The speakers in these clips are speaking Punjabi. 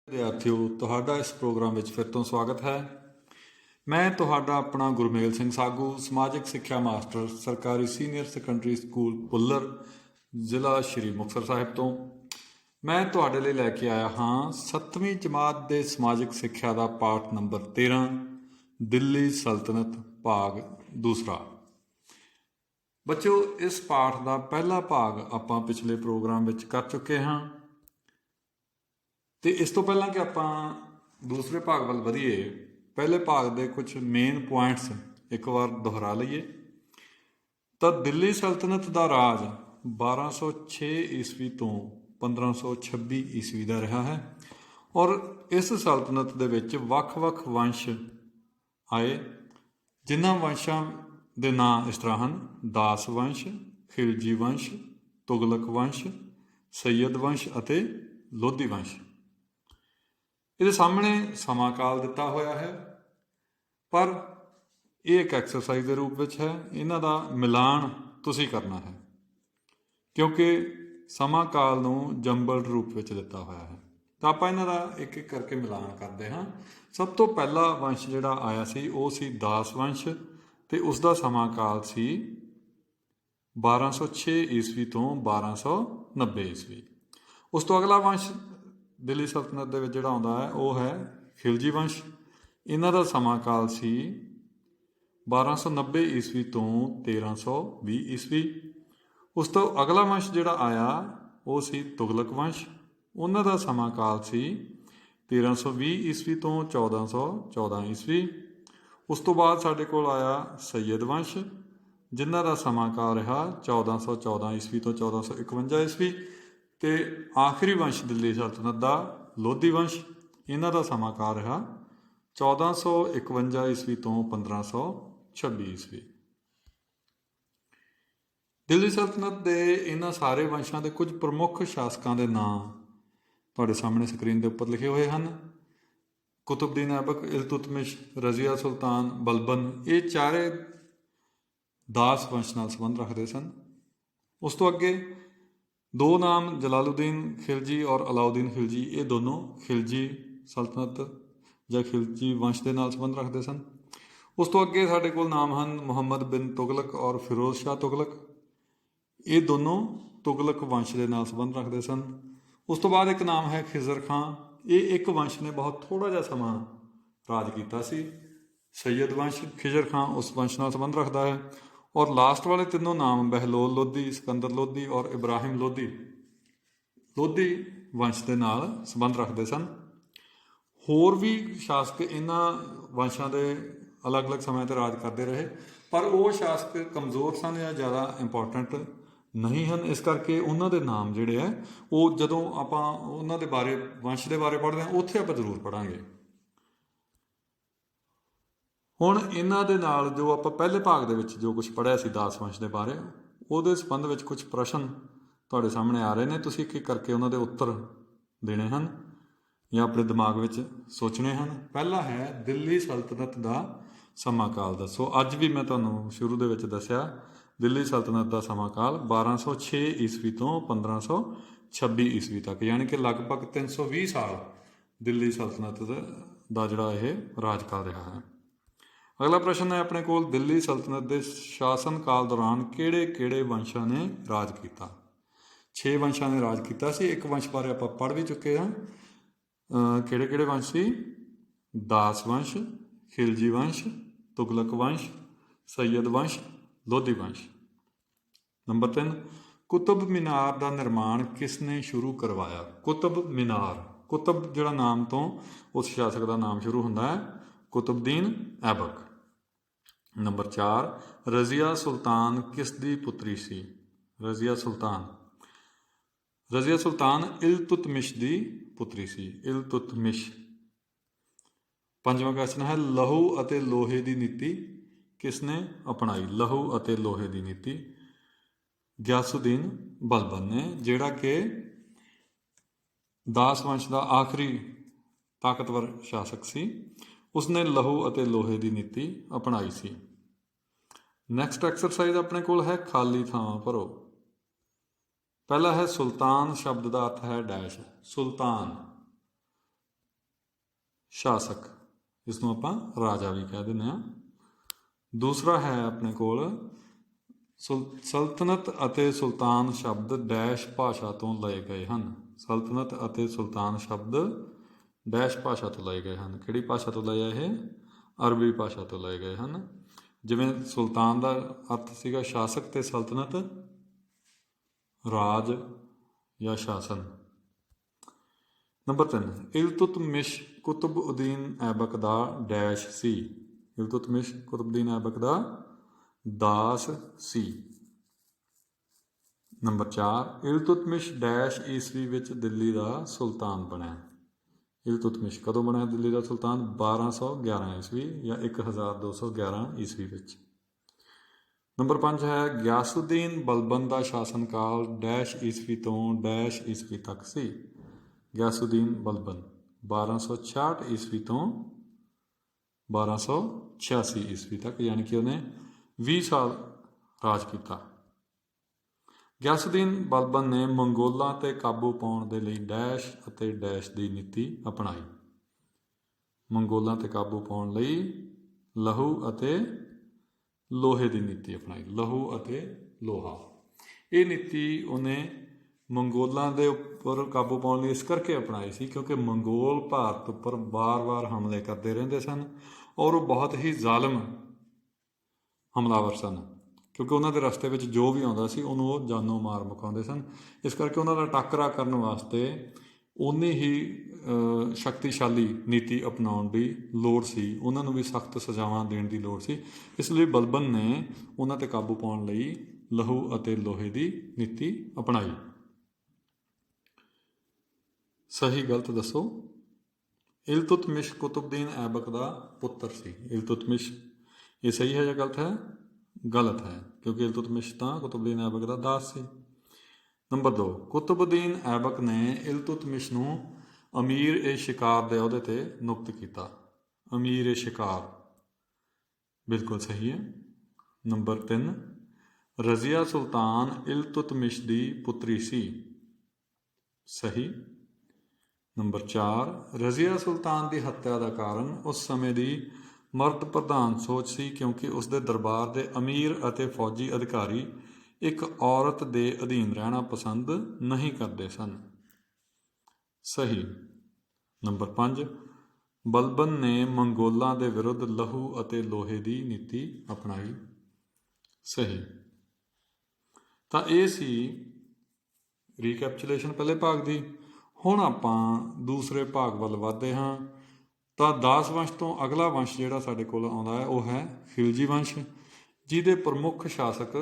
ਵਿਦਿਆਰਥੀਓ, ਤੁਹਾਡਾ ਇਸ ਪ੍ਰੋਗਰਾਮ ਵਿੱਚ ਫਿਰ ਤੋਂ ਸਵਾਗਤ ਹੈ। ਮੈਂ ਤੁਹਾਡਾ ਆਪਣਾ ਗੁਰਮੇਲ ਸਿੰਘ ਸਾਗੂ, ਸਮਾਜਿਕ ਸਿੱਖਿਆ ਮਾਸਟਰ, ਸਰਕਾਰੀ ਸੀਨੀਅਰ ਸੈਕੰਡਰੀ ਸਕੂਲ ਭੁੱਲਰ, ਜ਼ਿਲ੍ਹਾ ਸ਼੍ਰੀ ਮੁਕਤਸਰ ਸਾਹਿਬ ਤੋਂ। ਮੈਂ ਤੁਹਾਡੇ ਲਈ ਲੈ ਕੇ ਆਇਆ ਹਾਂ 7ਵੀਂ ਜਮਾਤ ਦੇ ਸਮਾਜਿਕ ਸਿੱਖਿਆ ਦਾ ਪਾਠ ਨੰਬਰ 13, ਦਿੱਲੀ ਸਲਤਨਤ, ਭਾਗ ਦੂਸਰਾ। ਬੱਚਿਓ, ਇਸ ਪਾਠ ਦਾ ਪਹਿਲਾ ਭਾਗ ਆਪਾਂ ਪਿਛਲੇ ਪ੍ਰੋਗਰਾਮ ਵਿੱਚ ਕਰ ਚੁੱਕੇ ਹਾਂ ਤੇ ਇਸ ਤੋਂ ਪਹਿਲਾਂ ਕਿ ਆਪਾਂ ਦੂਸਰੇ ਭਾਗ ਵੱਲ ਵਧੀਏ, ਪਹਿਲੇ ਭਾਗ ਦੇ ਕੁਝ ਮੇਨ ਪੁਆਇੰਟਸ ਇੱਕ ਵਾਰ ਦੁਹਰਾ ਲਈਏ। ਤਾਂ ਦਿੱਲੀ ਸਲਤਨਤ ਦਾ ਰਾਜ 1206 ਈਸਵੀ ਤੋਂ 1526 ਈਸਵੀ ਦਾ ਰਿਹਾ ਹੈ ਔਰ ਇਸ ਸਲਤਨਤ ਦੇ ਵਿੱਚ ਵੱਖ-ਵੱਖ ਵੰਸ਼ ਆਏ, ਜਿਨ੍ਹਾਂ ਵੰਸ਼ਾਂ ਦੇ ਨਾਂ ਇਸ ਤਰ੍ਹਾਂ ਹਨ: ਦਾਸ ਵੰਸ਼, ਖਿਲਜੀ ਵੰਸ਼, ਤੁਗਲਕ ਵੰਸ਼, ਸੈਯਦ ਵੰਸ਼ ਅਤੇ ਲੋਧੀ ਵੰਸ਼। ਇਹਦੇ ਸਾਹਮਣੇ ਸਮਾਂ ਕਾਲ ਦਿੱਤਾ ਹੋਇਆ ਹੈ, ਪਰ ਇਹ ਇੱਕ ਐਕਸਰਸਾਈਜ਼ ਦੇ ਰੂਪ ਵਿੱਚ ਹੈ। ਇਹਨਾਂ ਦਾ ਮਿਲਾਨ ਤੁਸੀਂ ਕਰਨਾ ਹੈ ਕਿਉਂਕਿ ਸਮਾਂ ਕਾਲ ਨੂੰ ਜੰਬਲਡ ਰੂਪ ਵਿੱਚ ਦਿੱਤਾ ਹੋਇਆ ਹੈ। ਤਾਂ ਆਪਾਂ ਇਹਨਾਂ ਦਾ ਇੱਕ ਇੱਕ ਕਰਕੇ ਮਿਲਾਨ ਕਰਦੇ ਹਾਂ। ਸਭ ਤੋਂ ਪਹਿਲਾ ਵੰਸ਼ ਜਿਹੜਾ ਆਇਆ ਸੀ ਉਹ ਸੀ ਦਾਸ ਵੰਸ਼ ਅਤੇ ਉਸ ਦਾ ਸਮਾਂ ਕਾਲ ਸੀ 1206 ਈਸਵੀ ਤੋਂ 1290 ਈਸਵੀ। ਉਸ ਤੋਂ ਅਗਲਾ ਵੰਸ਼ ਦਿੱਲੀ ਸਲਤਨਤ ਦੇ ਵਿੱਚ ਜਿਹੜਾ ਆਉਂਦਾ ਹੈ ਉਹ ਹੈ ਖਿਲਜੀ ਵੰਸ਼। ਇਹਨਾਂ ਦਾ ਸਮਾਂ ਕਾਲ ਸੀ 1290 ਈਸਵੀ ਤੋਂ 1320 ਈਸਵੀ। ਉਸ ਤੋਂ ਅਗਲਾ ਵੰਸ਼ ਜਿਹੜਾ ਆਇਆ ਉਹ ਸੀ ਤੁਗਲਕ ਵੰਸ਼। ਉਹਨਾਂ ਦਾ ਸਮਾਂ ਕਾਲ ਸੀ 1320 ਈਸਵੀ ਤੋਂ 1414 ਈਸਵੀ। ਉਸ ਤੋਂ ਬਾਅਦ ਸਾਡੇ ਕੋਲ ਆਇਆ ਸੈਯਦ ਵੰਸ਼, ਜਿਨ੍ਹਾਂ ਦਾ ਸਮਾਂ ਕਾਲ ਰਿਹਾ 1414 ਈਸਵੀ ਤੋਂ 1451 ਈਸਵੀ। ਅਤੇ ਆਖਰੀ ਵੰਸ਼ ਦਿੱਲੀ ਸਲਤਨਤ ਦਾ ਲੋਧੀ ਵੰਸ਼, ਇਹਨਾਂ ਦਾ ਸਮਾਂ ਕਾਲ ਰਿਹਾ 1451 ਈਸਵੀ ਤੋਂ 1526 ਈਸਵੀ। ਦਿੱਲੀ ਸਲਤਨਤ ਦੇ ਇਹਨਾਂ ਸਾਰੇ ਵੰਸ਼ਾਂ ਦੇ ਕੁਝ ਪ੍ਰਮੁੱਖ ਸ਼ਾਸਕਾਂ ਦੇ ਨਾਂ ਤੁਹਾਡੇ ਸਾਹਮਣੇ ਸਕਰੀਨ ਦੇ ਉੱਪਰ ਲਿਖੇ ਹੋਏ ਹਨ। ਕੁਤਬਦੀਨ ਐਬਕ, ਇਲਤੁਤਮਿਸ਼, ਰਜ਼ੀਆ ਸੁਲਤਾਨ, ਬਲਬਨ, ਇਹ ਚਾਰੇ ਦਾਸ ਵੰਸ਼ ਨਾਲ ਸੰਬੰਧ ਰੱਖਦੇ ਸਨ। ਉਸ ਤੋਂ ਅੱਗੇ ਦੋ ਨਾਮ ਜਲਾਲੂਦੀਨ ਖਿਲਜੀ ਔਰ ਅਲਾਉਦੀਨ ਖਿਲਜੀ, ਇਹ ਦੋਨੋਂ ਖਿਲਜੀ ਸਲਤਨਤ ਜਾਂ ਖਿਲਜੀ ਵੰਸ਼ ਦੇ ਨਾਲ ਸੰਬੰਧ ਰੱਖਦੇ ਸਨ। ਉਸ ਤੋਂ ਅੱਗੇ ਸਾਡੇ ਕੋਲ ਨਾਮ ਹਨ ਮੁਹੰਮਦ ਬਿਨ ਤੁਗਲਕ ਔਰ ਫਿਰੋਜ਼ ਸ਼ਾਹ ਤੁਗਲਕ, ਇਹ ਦੋਨੋਂ ਤੁਗਲਕ ਵੰਸ਼ ਦੇ ਨਾਲ ਸੰਬੰਧ ਰੱਖਦੇ ਸਨ। ਉਸ ਤੋਂ ਬਾਅਦ ਇੱਕ ਨਾਮ ਹੈ ਖਿਜ਼ਰ ਖਾਂ, ਇਹ ਇੱਕ ਵੰਸ਼ ਨੇ ਬਹੁਤ ਥੋੜ੍ਹਾ ਜਿਹਾ ਸਮਾਂ ਰਾਜ ਕੀਤਾ ਸੀ। ਸੈਯਦ ਵੰਸ਼, ਖਿਜ਼ਰ ਖਾਂ ਉਸ ਵੰਸ਼ ਨਾਲ ਸੰਬੰਧ ਰੱਖਦਾ ਹੈ। ਔਰ ਲਾਸਟ ਵਾਲੇ ਤਿੰਨੋਂ ਨਾਮ ਬਹਿਲੋਲ ਲੋਧੀ, ਸਿਕੰਦਰ ਲੋਧੀ ਔਰ ਇਬਰਾਹਿਮ ਲੋਧੀ, ਲੋਧੀ ਵੰਸ਼ ਦੇ ਨਾਲ ਸੰਬੰਧ ਰੱਖਦੇ ਸਨ। ਹੋਰ ਵੀ ਸ਼ਾਸਕ ਇਹਨਾਂ ਵੰਸ਼ਾਂ ਦੇ ਅਲੱਗ-ਅਲੱਗ ਸਮਿਆਂ 'ਤੇ ਰਾਜ ਕਰਦੇ ਰਹੇ, ਪਰ ਉਹ ਸ਼ਾਸਕ ਕਮਜ਼ੋਰ ਸਨ ਜਾਂ ਜ਼ਿਆਦਾ ਇੰਪੋਰਟੈਂਟ ਨਹੀਂ ਹਨ। ਇਸ ਕਰਕੇ ਉਹਨਾਂ ਦੇ ਨਾਮ ਜਿਹੜੇ ਹੈ ਉਹ ਜਦੋਂ ਆਪਾਂ ਉਹਨਾਂ ਦੇ ਬਾਰੇ, ਵੰਸ਼ ਦੇ ਬਾਰੇ ਪੜ੍ਹਦੇ ਹਾਂ, ਉੱਥੇ ਆਪਾਂ ਜ਼ਰੂਰ ਪੜ੍ਹਾਂਗੇ। ਹੁਣ ਇਹਨਾਂ ਦੇ ਨਾਲ ਜੋ ਆਪਾਂ ਪਹਿਲੇ ਭਾਗ ਦੇ ਵਿੱਚ ਜੋ ਕੁਛ ਪੜ੍ਹਿਆ ਸੀ ਦਾਸ ਵੰਸ਼ ਦੇ ਬਾਰੇ, ਉਹਦੇ ਸੰਬੰਧ ਵਿੱਚ ਕੁਝ ਪ੍ਰਸ਼ਨ ਤੁਹਾਡੇ ਸਾਹਮਣੇ ਆ ਰਹੇ ਨੇ। ਤੁਸੀਂ ਇੱਕ ਇੱਕ ਕਰਕੇ ਉਹਨਾਂ ਦੇ ਉੱਤਰ ਦੇਣੇ ਹਨ ਜਾਂ ਆਪਣੇ ਦਿਮਾਗ ਵਿੱਚ ਸੋਚਣੇ ਹਨ। ਪਹਿਲਾ ਹੈ ਦਿੱਲੀ ਸਲਤਨਤ ਦਾ ਸਮਾਂ ਕਾਲ ਦੱਸੋ। ਅੱਜ ਵੀ ਮੈਂ ਤੁਹਾਨੂੰ ਸ਼ੁਰੂ ਦੇ ਵਿੱਚ ਦੱਸਿਆ ਦਿੱਲੀ ਸਲਤਨਤ ਦਾ ਸਮਾਂ ਕਾਲ 1206 ਈਸਵੀ ਤੋਂ 1526 ਈਸਵੀ ਤੱਕ, ਯਾਨੀ ਕਿ ਲਗਭਗ 320 ਸਾਲ ਦਿੱਲੀ ਸਲਤਨਤ ਦਾ ਜਿਹੜਾ ਇਹ ਰਾਜਕਾਲ ਰਿਹਾ ਹੈ। ਅਗਲਾ ਪ੍ਰਸ਼ਨ ਹੈ ਆਪਣੇ ਕੋਲ, ਦਿੱਲੀ ਸਲਤਨਤ ਦੇ ਸ਼ਾਸਨ ਕਾਲ ਦੌਰਾਨ ਕਿਹੜੇ ਵੰਸ਼ਾਂ ਨੇ ਰਾਜ ਕੀਤਾ? 6 ਵੰਸ਼ਾਂ ਨੇ ਰਾਜ ਕੀਤਾ ਸੀ। ਇੱਕ ਵੰਸ਼ ਬਾਰੇ ਆਪਾਂ ਪੜ੍ਹ ਵੀ ਚੁੱਕੇ ਹਾਂ। ਕਿਹੜੇ ਵੰਸ਼ ਸੀ? ਦਾਸ ਵੰਸ਼, ਖਿਲਜੀ ਵੰਸ਼, ਤੁਗਲਕ ਵੰਸ਼, ਸੈਯਦ ਵੰਸ਼, ਲੋਧੀ ਵੰਸ਼। ਨੰਬਰ 3, ਕੁਤਬ ਮੀਨਾਰ ਦਾ ਨਿਰਮਾਣ ਕਿਸ ਨੇ ਸ਼ੁਰੂ ਕਰਵਾਇਆ? ਕੁਤਬ ਮੀਨਾਰ, ਕੁਤਬ ਜਿਹੜਾ ਨਾਮ ਤੋਂ ਉਸ ਸ਼ਾਸਕ ਦਾ ਨਾਮ ਸ਼ੁਰੂ ਹੁੰਦਾ ਹੈ, ਕੁਤਬਦੀਨ ਐਬਕ। ਨੰਬਰ 4, ਰਜ਼ੀਆ ਸੁਲਤਾਨ ਕਿਸ ਦੀ ਪੁੱਤਰੀ ਸੀ? ਰਜ਼ੀਆ ਸੁਲਤਾਨ ਇਲਤੁਤਮਿਸ਼ ਦੀ ਪੁੱਤਰੀ ਸੀ, ਇਲਤੁਤਮਿਸ਼। ਪੰਜਵਾਂ ਕੁਐਸਚਨ ਹੈ, ਲਹੂ ਅਤੇ ਲੋਹੇ ਦੀ ਨੀਤੀ ਕਿਸ ਨੇ ਅਪਣਾਈ? ਲਹੂ ਅਤੇ ਲੋਹੇ ਦੀ ਨੀਤੀ ਗਿਆਸੁਦੀਨ ਬਲਬਨ ਨੇ, ਜਿਹੜਾ ਕਿ ਦਾਸ ਵੰਸ਼ ਦਾ ਆਖਰੀ ਤਾਕਤਵਰ ਸ਼ਾਸਕ ਸੀ। ਉਸਨੇ ਲਹੂ ਅਤੇ ਲੋਹੇ ਦੀ ਨੀਤੀ ਅਪਣਾਈ ਸੀ। ਨੈਕਸਟ ਐਕਸਰਸਾਈਜ਼ ਆਪਣੇ ਕੋਲ ਹੈ ਖਾਲੀ ਥਾਵਾਂ ਭਰੋ। ਪਹਿਲਾ ਹੈ ਸੁਲਤਾਨ ਸ਼ਬਦ ਦਾ ਅਰਥ ਹੈ ਡੈਸ਼। ਸੁਲਤਾਨ ਸ਼ਾਸਕ, ਇਸ ਨੂੰ ਆਪਾਂ ਰਾਜਾ ਵੀ ਕਹਿ ਦਿੰਦੇ ਹਾਂ। ਦੂਸਰਾ ਹੈ ਆਪਣੇ ਕੋਲ ਸਲਤਨਤ ਅਤੇ ਸੁਲਤਾਨ ਸ਼ਬਦ ਡੈਸ਼ ਭਾਸ਼ਾ ਤੋਂ ਲਏ ਗਏ ਹਨ। ਸਲਤਨਤ ਅਤੇ ਸੁਲਤਾਨ ਸ਼ਬਦ ਡੈਸ਼ ਭਾਸ਼ਾ ਤੋਂ ਲਏ ਗਏ ਹਨ। ਕਿਹੜੀ ਭਾਸ਼ਾ ਤੋਂ ਲਏ ਇਹ? ਅਰਬੀ ਭਾਸ਼ਾ ਤੋਂ ਲਏ ਗਏ ਹਨ। ਜਿਵੇਂ ਸੁਲਤਾਨ ਦਾ ਅਰਥ ਸੀਗਾ ਸ਼ਾਸਕ ਤੇ ਸਲਤਨਤ ਰਾਜ ਜਾਂ ਸ਼ਾਸਨ। ਨੰਬਰ 3, ਇਲਤੁਤਮਿਸ਼ ਕੁਤਬਉਦੀਨ ਐਬਕ ਦਾ ਡੈਸ਼ ਸੀ। ਇਲਤੁਤਮਿਸ਼ ਕੁਤਬਉਦੀਨ ਐਬਕ ਦਾ ਦਾਸ ਸੀ। ਨੰਬਰ 4, ਇਲਤੁਤਮਿਸ਼ ਡੈਸ਼ ਈਸਵੀ ਵਿੱਚ ਦਿੱਲੀ ਦਾ ਸੁਲਤਾਨ ਬਣਿਆ। ਇਲਤੁਤਮਿਸ਼ ਕਦੋਂ ਬਣਿਆ ਦਿੱਲੀ ਦਾ ਸੁਲਤਾਨ? 1211 ਈਸਵੀ ਜਾਂ 1211 ਈਸਵੀ ਵਿੱਚ। ਨੰਬਰ 5 ਹੈ ਗਿਆਸੁਦੀਨ ਬਲਬਨ ਦਾ ਸ਼ਾਸਨ ਕਾਲ ਡੈਸ਼ ਈਸਵੀ ਤੋਂ ਡੈਸ਼ ਈਸਵੀ ਤੱਕ ਸੀ। ਗਿਆਸੁਦੀਨ ਬਲਬਨ 1266 ਈਸਵੀ ਤੋਂ 1286 ਈਸਵੀ ਤੱਕ, ਯਾਨੀ ਕਿ ਉਹਨੇ 20 ਸਾਲ ਰਾਜ ਕੀਤਾ। ਗਿਆਸੁਦੀਨ ਬਲਬਨ ਨੇ ਮੰਗੋਲਾਂ 'ਤੇ ਕਾਬੂ ਪਾਉਣ ਦੇ ਲਈ ਡੈਸ਼ ਅਤੇ ਡੈਸ਼ ਦੀ ਨੀਤੀ ਅਪਣਾਈ। ਮੰਗੋਲਾਂ 'ਤੇ ਕਾਬੂ ਪਾਉਣ ਲਈ ਲਹੂ ਅਤੇ ਲੋਹੇ ਦੀ ਨੀਤੀ ਅਪਣਾਈ। ਲਹੂ ਅਤੇ ਲੋਹਾ, ਇਹ ਨੀਤੀ ਉਹਨੇ ਮੰਗੋਲਾਂ ਦੇ ਉੱਪਰ ਕਾਬੂ ਪਾਉਣ ਲਈ ਇਸ ਕਰਕੇ ਅਪਣਾਈ ਸੀ ਕਿਉਂਕਿ ਮੰਗੋਲ ਭਾਰਤ ਉੱਪਰ ਵਾਰ-ਵਾਰ ਹਮਲੇ ਕਰਦੇ ਰਹਿੰਦੇ ਸਨ ਔਰ ਉਹ ਬਹੁਤ ਹੀ ਜ਼ਾਲਮ ਹਮਲਾਵਰ ਸਨ, ਕਿਉਂਕਿ ਉਹਨਾਂ ਦੇ ਰਸਤੇ ਵਿੱਚ ਜੋ ਵੀ ਆਉਂਦਾ ਸੀ ਉਹਨੂੰ ਉਹ ਜਾਨੋਂ ਮਾਰ ਮੁਕਾਉਂਦੇ ਸਨ। ਇਸ ਕਰਕੇ ਉਹਨਾਂ ਦਾ ਟਾਕਰਾ ਕਰਨ ਵਾਸਤੇ ਉਨੀ ਹੀ ਸ਼ਕਤੀਸ਼ਾਲੀ ਨੀਤੀ ਅਪਣਾਉਣ ਦੀ ਲੋੜ ਸੀ। ਉਹਨਾਂ ਨੂੰ ਵੀ ਸਖਤ ਸਜ਼ਾਵਾਂ ਦੇਣ ਦੀ ਲੋੜ ਸੀ। ਇਸ ਲਈ ਬਲਬਨ ਨੇ ਉਹਨਾਂ 'ਤੇ ਕਾਬੂ ਪਾਉਣ ਲਈ ਲਹੂ ਅਤੇ ਲੋਹੇ ਦੀ ਨੀਤੀ ਅਪਣਾਈ। ਸਹੀ ਗਲਤ ਦੱਸੋ। ਇਲਤੁਤਮਿਸ਼ ਕੁਤਬਉਦੀਨ ਐਬਕ ਦਾ ਪੁੱਤਰ ਸੀ। ਇਲਤੁਤਮਿਸ਼, ਇਹ ਸਹੀ ਹੈ ਜਾਂ ਗਲਤ ਹੈ? ਗਲਤ ਹੈ, ਕਿਉਂਕਿ ਇਲਤੁਤਮਿਸ਼ ਤਾਂ ਕੁਤਬਉਦੀਨ ਐਬਕ ਦਾ ਦਾਸ ਸੀ। ਨੰਬਰ 2, ਕੁਤਬਉਦੀਨ ਐਬਕ ਨੇ ਇਲਤੁਤਮਿਸ਼ ਨੂੰ ਅਮੀਰ ਏ ਸ਼ਿਕਾਰ ਦੇ ਅਹੁਦੇ 'ਤੇ ਨਿਯੁਕਤ ਕੀਤਾ। ਅਮੀਰ ਏ ਸ਼ਿਕਾਰ ਬਿਲਕੁਲ ਸਹੀ ਹੈ। ਨੰਬਰ 3, ਰਜ਼ੀਆ ਸੁਲਤਾਨ ਇਲਤੁਤਮਿਸ਼ ਦੀ ਪੁੱਤਰੀ ਸੀ। ਸਹੀ। ਨੰਬਰ 4, ਰਜ਼ੀਆ ਸੁਲਤਾਨ ਦੀ ਹੱਤਿਆ ਦਾ ਕਾਰਨ ਉਸ ਸਮੇਂ ਦੀ ਮਰਦ ਪ੍ਰਧਾਨ ਸੋਚ ਸੀ ਕਿਉਂਕਿ ਉਸ ਦੇ ਦਰਬਾਰ ਦੇ ਅਮੀਰ ਅਤੇ ਫੌਜੀ ਅਧਿਕਾਰੀ ਇੱਕ ਔਰਤ ਦੇ ਅਧੀਨ ਰਹਿਣਾ ਪਸੰਦ ਨਹੀਂ ਕਰਦੇ ਸਨ। ਸਹੀ। ਨੰਬਰ 5, ਬਲਬਨ ਨੇ ਮੰਗੋਲਾਂ ਦੇ ਵਿਰੁੱਧ ਲਹੂ ਅਤੇ ਲੋਹੇ ਦੀ ਨੀਤੀ ਅਪਣਾਈ। ਸਹੀ। ਤਾਂ ਇਹ ਸੀ ਰੀਕੈਪਚੁਲੇਸ਼ਨ ਪਹਿਲੇ ਭਾਗ ਦੀ। ਹੁਣ ਆਪਾਂ ਦੂਸਰੇ ਭਾਗ ਵੱਲ ਵੱਧਦੇ ਹਾਂ। ਤਾਂ ਦਾਸ ਵੰਸ਼ ਤੋਂ ਅਗਲਾ ਵੰਸ਼ ਜਿਹੜਾ ਸਾਡੇ ਕੋਲ ਆਉਂਦਾ ਹੈ ਉਹ ਹੈ ਖਿਲਜੀ ਵੰਸ਼, ਜਿਹਦੇ ਪ੍ਰਮੁੱਖ ਸ਼ਾਸਕ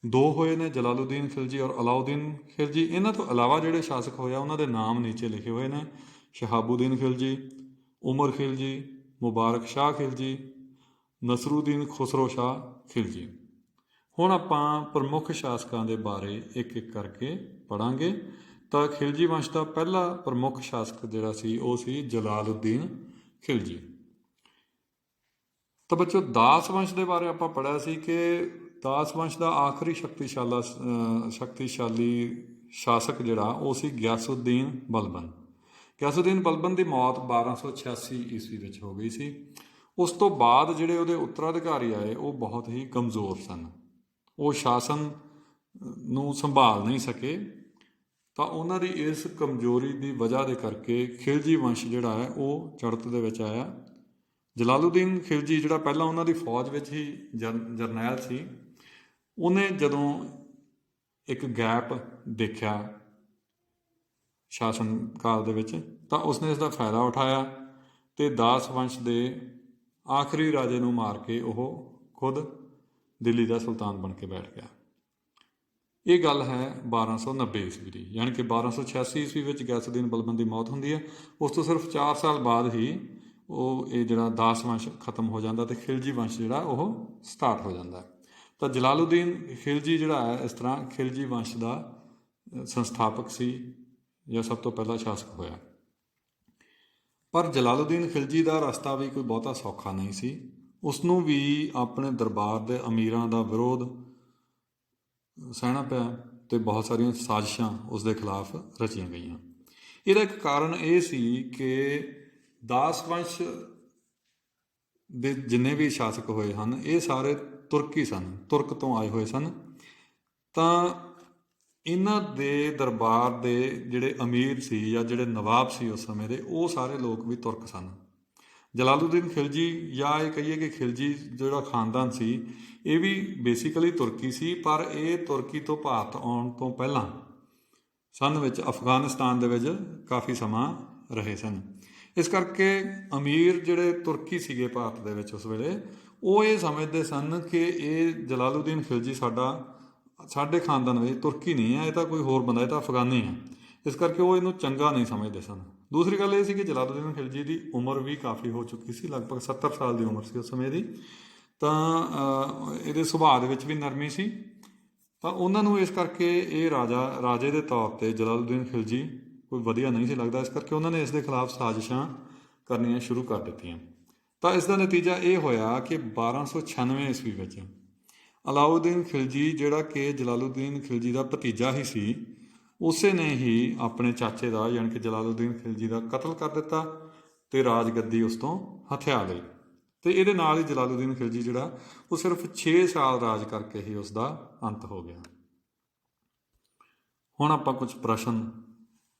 2 ਹੋਏ ਨੇ, ਜਲਾਲੂਦੀਨ ਖਿਲਜੀ ਔਰ ਅਲਾਉਦੀਨ ਖਿਲਜੀ। ਇਹਨਾਂ ਤੋਂ ਇਲਾਵਾ ਜਿਹੜੇ ਸ਼ਾਸਕ ਹੋਏ ਆ ਉਹਨਾਂ ਦੇ ਨਾਮ ਨੀਚੇ ਲਿਖੇ ਹੋਏ ਨੇ। ਸ਼ਹਾਬੂਦੀਨ ਖਿਲਜੀ, ਉਮਰ ਖਿਲਜੀ, ਮੁਬਾਰਕ ਸ਼ਾਹ ਖਿਲਜੀ, ਨਸਰੂਦੀਨ ਖੁਸਰੋ ਸ਼ਾਹ ਖਿਲਜੀ। ਹੁਣ ਆਪਾਂ ਪ੍ਰਮੁੱਖ ਸ਼ਾਸਕਾਂ ਦੇ ਬਾਰੇ ਇੱਕ ਇੱਕ ਕਰਕੇ ਪੜ੍ਹਾਂਗੇ। ਤਾਂ ਖਿਲਜੀ ਵੰਸ਼ ਦਾ ਪਹਿਲਾ ਪ੍ਰਮੁੱਖ ਸ਼ਾਸਕ ਜਿਹੜਾ ਸੀ ਉਹ ਸੀ ਜਲਾਲੂਦੀਨ ਖਿਲਜੀ। ਤਾਂ ਬੱਚੋ ਦਾਸ ਵੰਸ਼ ਦੇ ਬਾਰੇ ਆਪਾਂ ਪੜ੍ਹਿਆ ਸੀ ਕਿ ਦਾਸ ਵੰਸ਼ ਦਾ ਆਖਰੀ ਸ਼ਕਤੀਸ਼ਾਲੀ ਸ਼ਾਸਕ ਜਿਹੜਾ ਉਹ ਸੀ ਗਿਆਸੁਦੀਨ ਬਲਬਨ। ਗਿਆਸੁਦੀਨ ਬਲਬਨ ਦੀ ਮੌਤ 1286 ਈਸਵੀ ਵਿੱਚ ਹੋ ਗਈ ਸੀ। ਉਸ ਤੋਂ ਬਾਅਦ ਜਿਹੜੇ ਉਹਦੇ ਉੱਤਰਾਧਿਕਾਰੀ ਆਏ ਉਹ ਬਹੁਤ ਹੀ ਕਮਜ਼ੋਰ ਸਨ। ਉਹ ਸ਼ਾਸਨ ਨੂੰ ਸੰਭਾਲ ਨਹੀਂ ਸਕੇ। ਤਾਂ ਉਹਨਾਂ ਦੀ ਇਸ ਕਮਜ਼ੋਰੀ ਦੀ ਵਜ੍ਹਾ ਦੇ ਕਰਕੇ ਖਿਲਜੀ ਵੰਸ਼ ਜਿਹੜਾ ਹੈ ਉਹ ਚੜ੍ਹਤ ਦੇ ਵਿੱਚ ਆਇਆ। ਜਲਾਲੂਦੀਨ ਖਿਲਜੀ ਜਿਹੜਾ ਪਹਿਲਾਂ ਉਹਨਾਂ ਦੀ ਫੌਜ ਵਿੱਚ ਹੀ ਜਰਨੈਲ ਸੀ, ਉਹਨੇ ਜਦੋਂ ਇੱਕ ਗੈਪ ਦੇਖਿਆ ਸ਼ਾਸਨ ਕਾਲ ਦੇ ਵਿੱਚ ਤਾਂ ਉਸਨੇ ਇਸ ਦਾ ਫਾਇਦਾ ਉਠਾਇਆ ਅਤੇ ਦਾਸ ਵੰਸ਼ ਦੇ ਆਖਰੀ ਰਾਜੇ ਨੂੰ ਮਾਰ ਕੇ ਉਹ ਖੁਦ ਦਿੱਲੀ ਦਾ ਸੁਲਤਾਨ ਬਣ ਕੇ ਬੈਠ ਗਿਆ। ਇਹ ਗੱਲ ਹੈ 1290 ਈਸਵੀ ਦੀ, ਯਾਨੀ ਕਿ 1286 ਈਸਵੀ ਵਿੱਚ ਗਿਆਸੁਦੀਨ ਬਲਬਨ ਦੀ ਮੌਤ ਹੁੰਦੀ ਹੈ। ਉਸ ਤੋਂ ਸਿਰਫ 4 ਸਾਲ ਬਾਅਦ ਹੀ ਉਹ ਇਹ ਜਿਹੜਾ ਦਾਸ ਵੰਸ਼ ਖਤਮ ਹੋ ਜਾਂਦਾ ਅਤੇ ਖਿਲਜੀ ਵੰਸ਼ ਜਿਹੜਾ ਉਹ ਸਟਾਰਟ ਹੋ ਜਾਂਦਾ। ਤਾਂ ਜਲਾਲੂਦੀਨ ਖਿਲਜੀ ਜਿਹੜਾ ਹੈ ਇਸ ਤਰ੍ਹਾਂ ਖਿਲਜੀ ਵੰਸ਼ ਦਾ ਸੰਸਥਾਪਕ ਸੀ ਜਾਂ ਸਭ ਤੋਂ ਪਹਿਲਾ ਸ਼ਾਸਕ ਹੋਇਆ। ਪਰ ਜਲਾਲੂਦੀਨ ਖਿਲਜੀ ਦਾ ਰਸਤਾ ਵੀ ਕੋਈ ਬਹੁਤਾ ਸੌਖਾ ਨਹੀਂ ਸੀ। ਉਸਨੂੰ ਵੀ ਆਪਣੇ ਦਰਬਾਰ ਦੇ ਅਮੀਰਾਂ ਦਾ ਵਿਰੋਧ ਸਹਿਣਾ ਪਿਆ ਅਤੇ ਬਹੁਤ ਸਾਰੀਆਂ ਸਾਜ਼ਿਸ਼ਾਂ ਉਸ ਦੇ ਖਿਲਾਫ ਰਚੀਆਂ ਗਈਆਂ। ਇਹਦਾ ਇੱਕ ਕਾਰਨ ਇਹ ਸੀ ਕਿ ਦਾਸ ਵੰਸ਼ ਦੇ ਜਿੰਨੇ ਵੀ ਸ਼ਾਸਕ ਹੋਏ ਹਨ ਇਹ ਸਾਰੇ ਤੁਰਕੀ ਸਨ, ਤੁਰਕ ਤੋਂ ਆਏ ਹੋਏ ਸਨ। ਤਾਂ ਇਹਨਾਂ ਦੇ ਦਰਬਾਰ ਦੇ ਜਿਹੜੇ ਅਮੀਰ ਸੀ ਜਾਂ ਜਿਹੜੇ ਨਵਾਬ ਸੀ ਉਸ ਸਮੇਂ ਦੇ, ਉਹ ਸਾਰੇ ਲੋਕ ਵੀ ਤੁਰਕ ਸਨ। ਜਲਾਲੂਦੀਨ ਖਿਲਜੀ, ਜਾਂ ਇਹ ਕਹੀਏ ਕਿ ਖਿਲਜੀ ਜਿਹੜਾ ਖਾਨਦਾਨ ਸੀ, ਇਹ ਵੀ ਬੇਸਿਕਲੀ ਤੁਰਕੀ ਸੀ, ਪਰ ਇਹ ਤੁਰਕੀ ਤੋਂ ਭਾਰਤ ਆਉਣ ਤੋਂ ਪਹਿਲਾਂ ਸਨ ਵਿੱਚ ਅਫਗਾਨਿਸਤਾਨ ਦੇ ਵਿੱਚ ਕਾਫੀ ਸਮਾਂ ਰਹੇ ਸਨ। ਇਸ ਕਰਕੇ ਅਮੀਰ ਜਿਹੜੇ ਤੁਰਕੀ ਸੀਗੇ ਭਾਰਤ ਦੇ ਵਿੱਚ ਉਸ ਵੇਲੇ, ਉਹ ਇਹ ਸਮਝਦੇ ਸਨ ਕਿ ਇਹ ਜਲਾਲੂਦੀਨ ਖਿਲਜੀ ਸਾਡੇ ਖਾਨਦਾਨ ਵਿੱਚ ਤੁਰਕੀ ਨਹੀਂ ਹੈ, ਇਹ ਤਾਂ ਕੋਈ ਹੋਰ ਬੰਦਾ, ਇਹ ਤਾਂ ਅਫਗਾਨੀ ਹੈ। ਇਸ ਕਰਕੇ ਉਹ ਇਹਨੂੰ ਚੰਗਾ ਨਹੀਂ ਸਮਝਦੇ ਸਨ। ਦੂਸਰੀ ਗੱਲ ਇਹ ਸੀ ਕਿ ਜਲਾਲੂਦੀਨ ਖਿਲਜੀ ਦੀ ਉਮਰ ਵੀ ਕਾਫੀ ਹੋ ਚੁੱਕੀ ਸੀ, ਲਗਭਗ 70 ਸਾਲ ਦੀ ਉਮਰ ਸੀ ਉਸ ਸਮੇਂ ਦੀ। ਤਾਂ ਇਹਦੇ ਸੁਭਾਅ ਦੇ ਵਿੱਚ ਵੀ ਨਰਮੀ ਸੀ। ਤਾਂ ਉਹਨਾਂ ਨੂੰ ਇਸ ਕਰਕੇ ਇਹ ਰਾਜੇ ਦੇ ਤੌਰ 'ਤੇ ਜਲਾਲੂਦੀਨ ਖਿਲਜੀ ਕੋਈ ਵਧੀਆ ਨਹੀਂ ਸੀ ਲੱਗਦਾ। ਇਸ ਕਰਕੇ ਉਹਨਾਂ ਨੇ ਇਸ ਦੇ ਖਿਲਾਫ ਸਾਜ਼ਿਸ਼ਾਂ ਕਰਨੀਆਂ ਸ਼ੁਰੂ ਕਰ ਦਿੱਤੀਆਂ। ਤਾਂ ਇਸ ਦਾ ਨਤੀਜਾ ਇਹ ਹੋਇਆ ਕਿ 1296 ਈਸਵੀ ਵਿੱਚ ਅਲਾਊਦੀਨ ਖਿਲਜੀ, ਜਿਹੜਾ ਕਿ ਜਲਾਲੂਦੀਨ ਖਿਲਜੀ ਦਾ ਭਤੀਜਾ ਹੀ ਸੀ, ਉਸੇ ਨੇ ਹੀ ਆਪਣੇ ਚਾਚੇ ਦਾ, ਯਾਨੀ ਕਿ ਜਲਾਲੂਦੀਨ ਖਿਲਜੀ ਦਾ ਕਤਲ ਕਰ ਦਿੱਤਾ ਅਤੇ ਰਾਜਗੱਦੀ ਉਸ ਤੋਂ ਹਥਿਆ ਲਈ। ਅਤੇ ਇਹਦੇ ਨਾਲ ਹੀ ਜਲਾਲੂਦੀਨ ਖਿਲਜੀ ਜਿਹੜਾ ਉਹ ਸਿਰਫ 6 ਸਾਲ ਰਾਜ ਕਰਕੇ ਹੀ ਉਸ ਦਾ ਅੰਤ ਹੋ ਗਿਆ। ਹੁਣ ਆਪਾਂ ਕੁਝ ਪ੍ਰਸ਼ਨ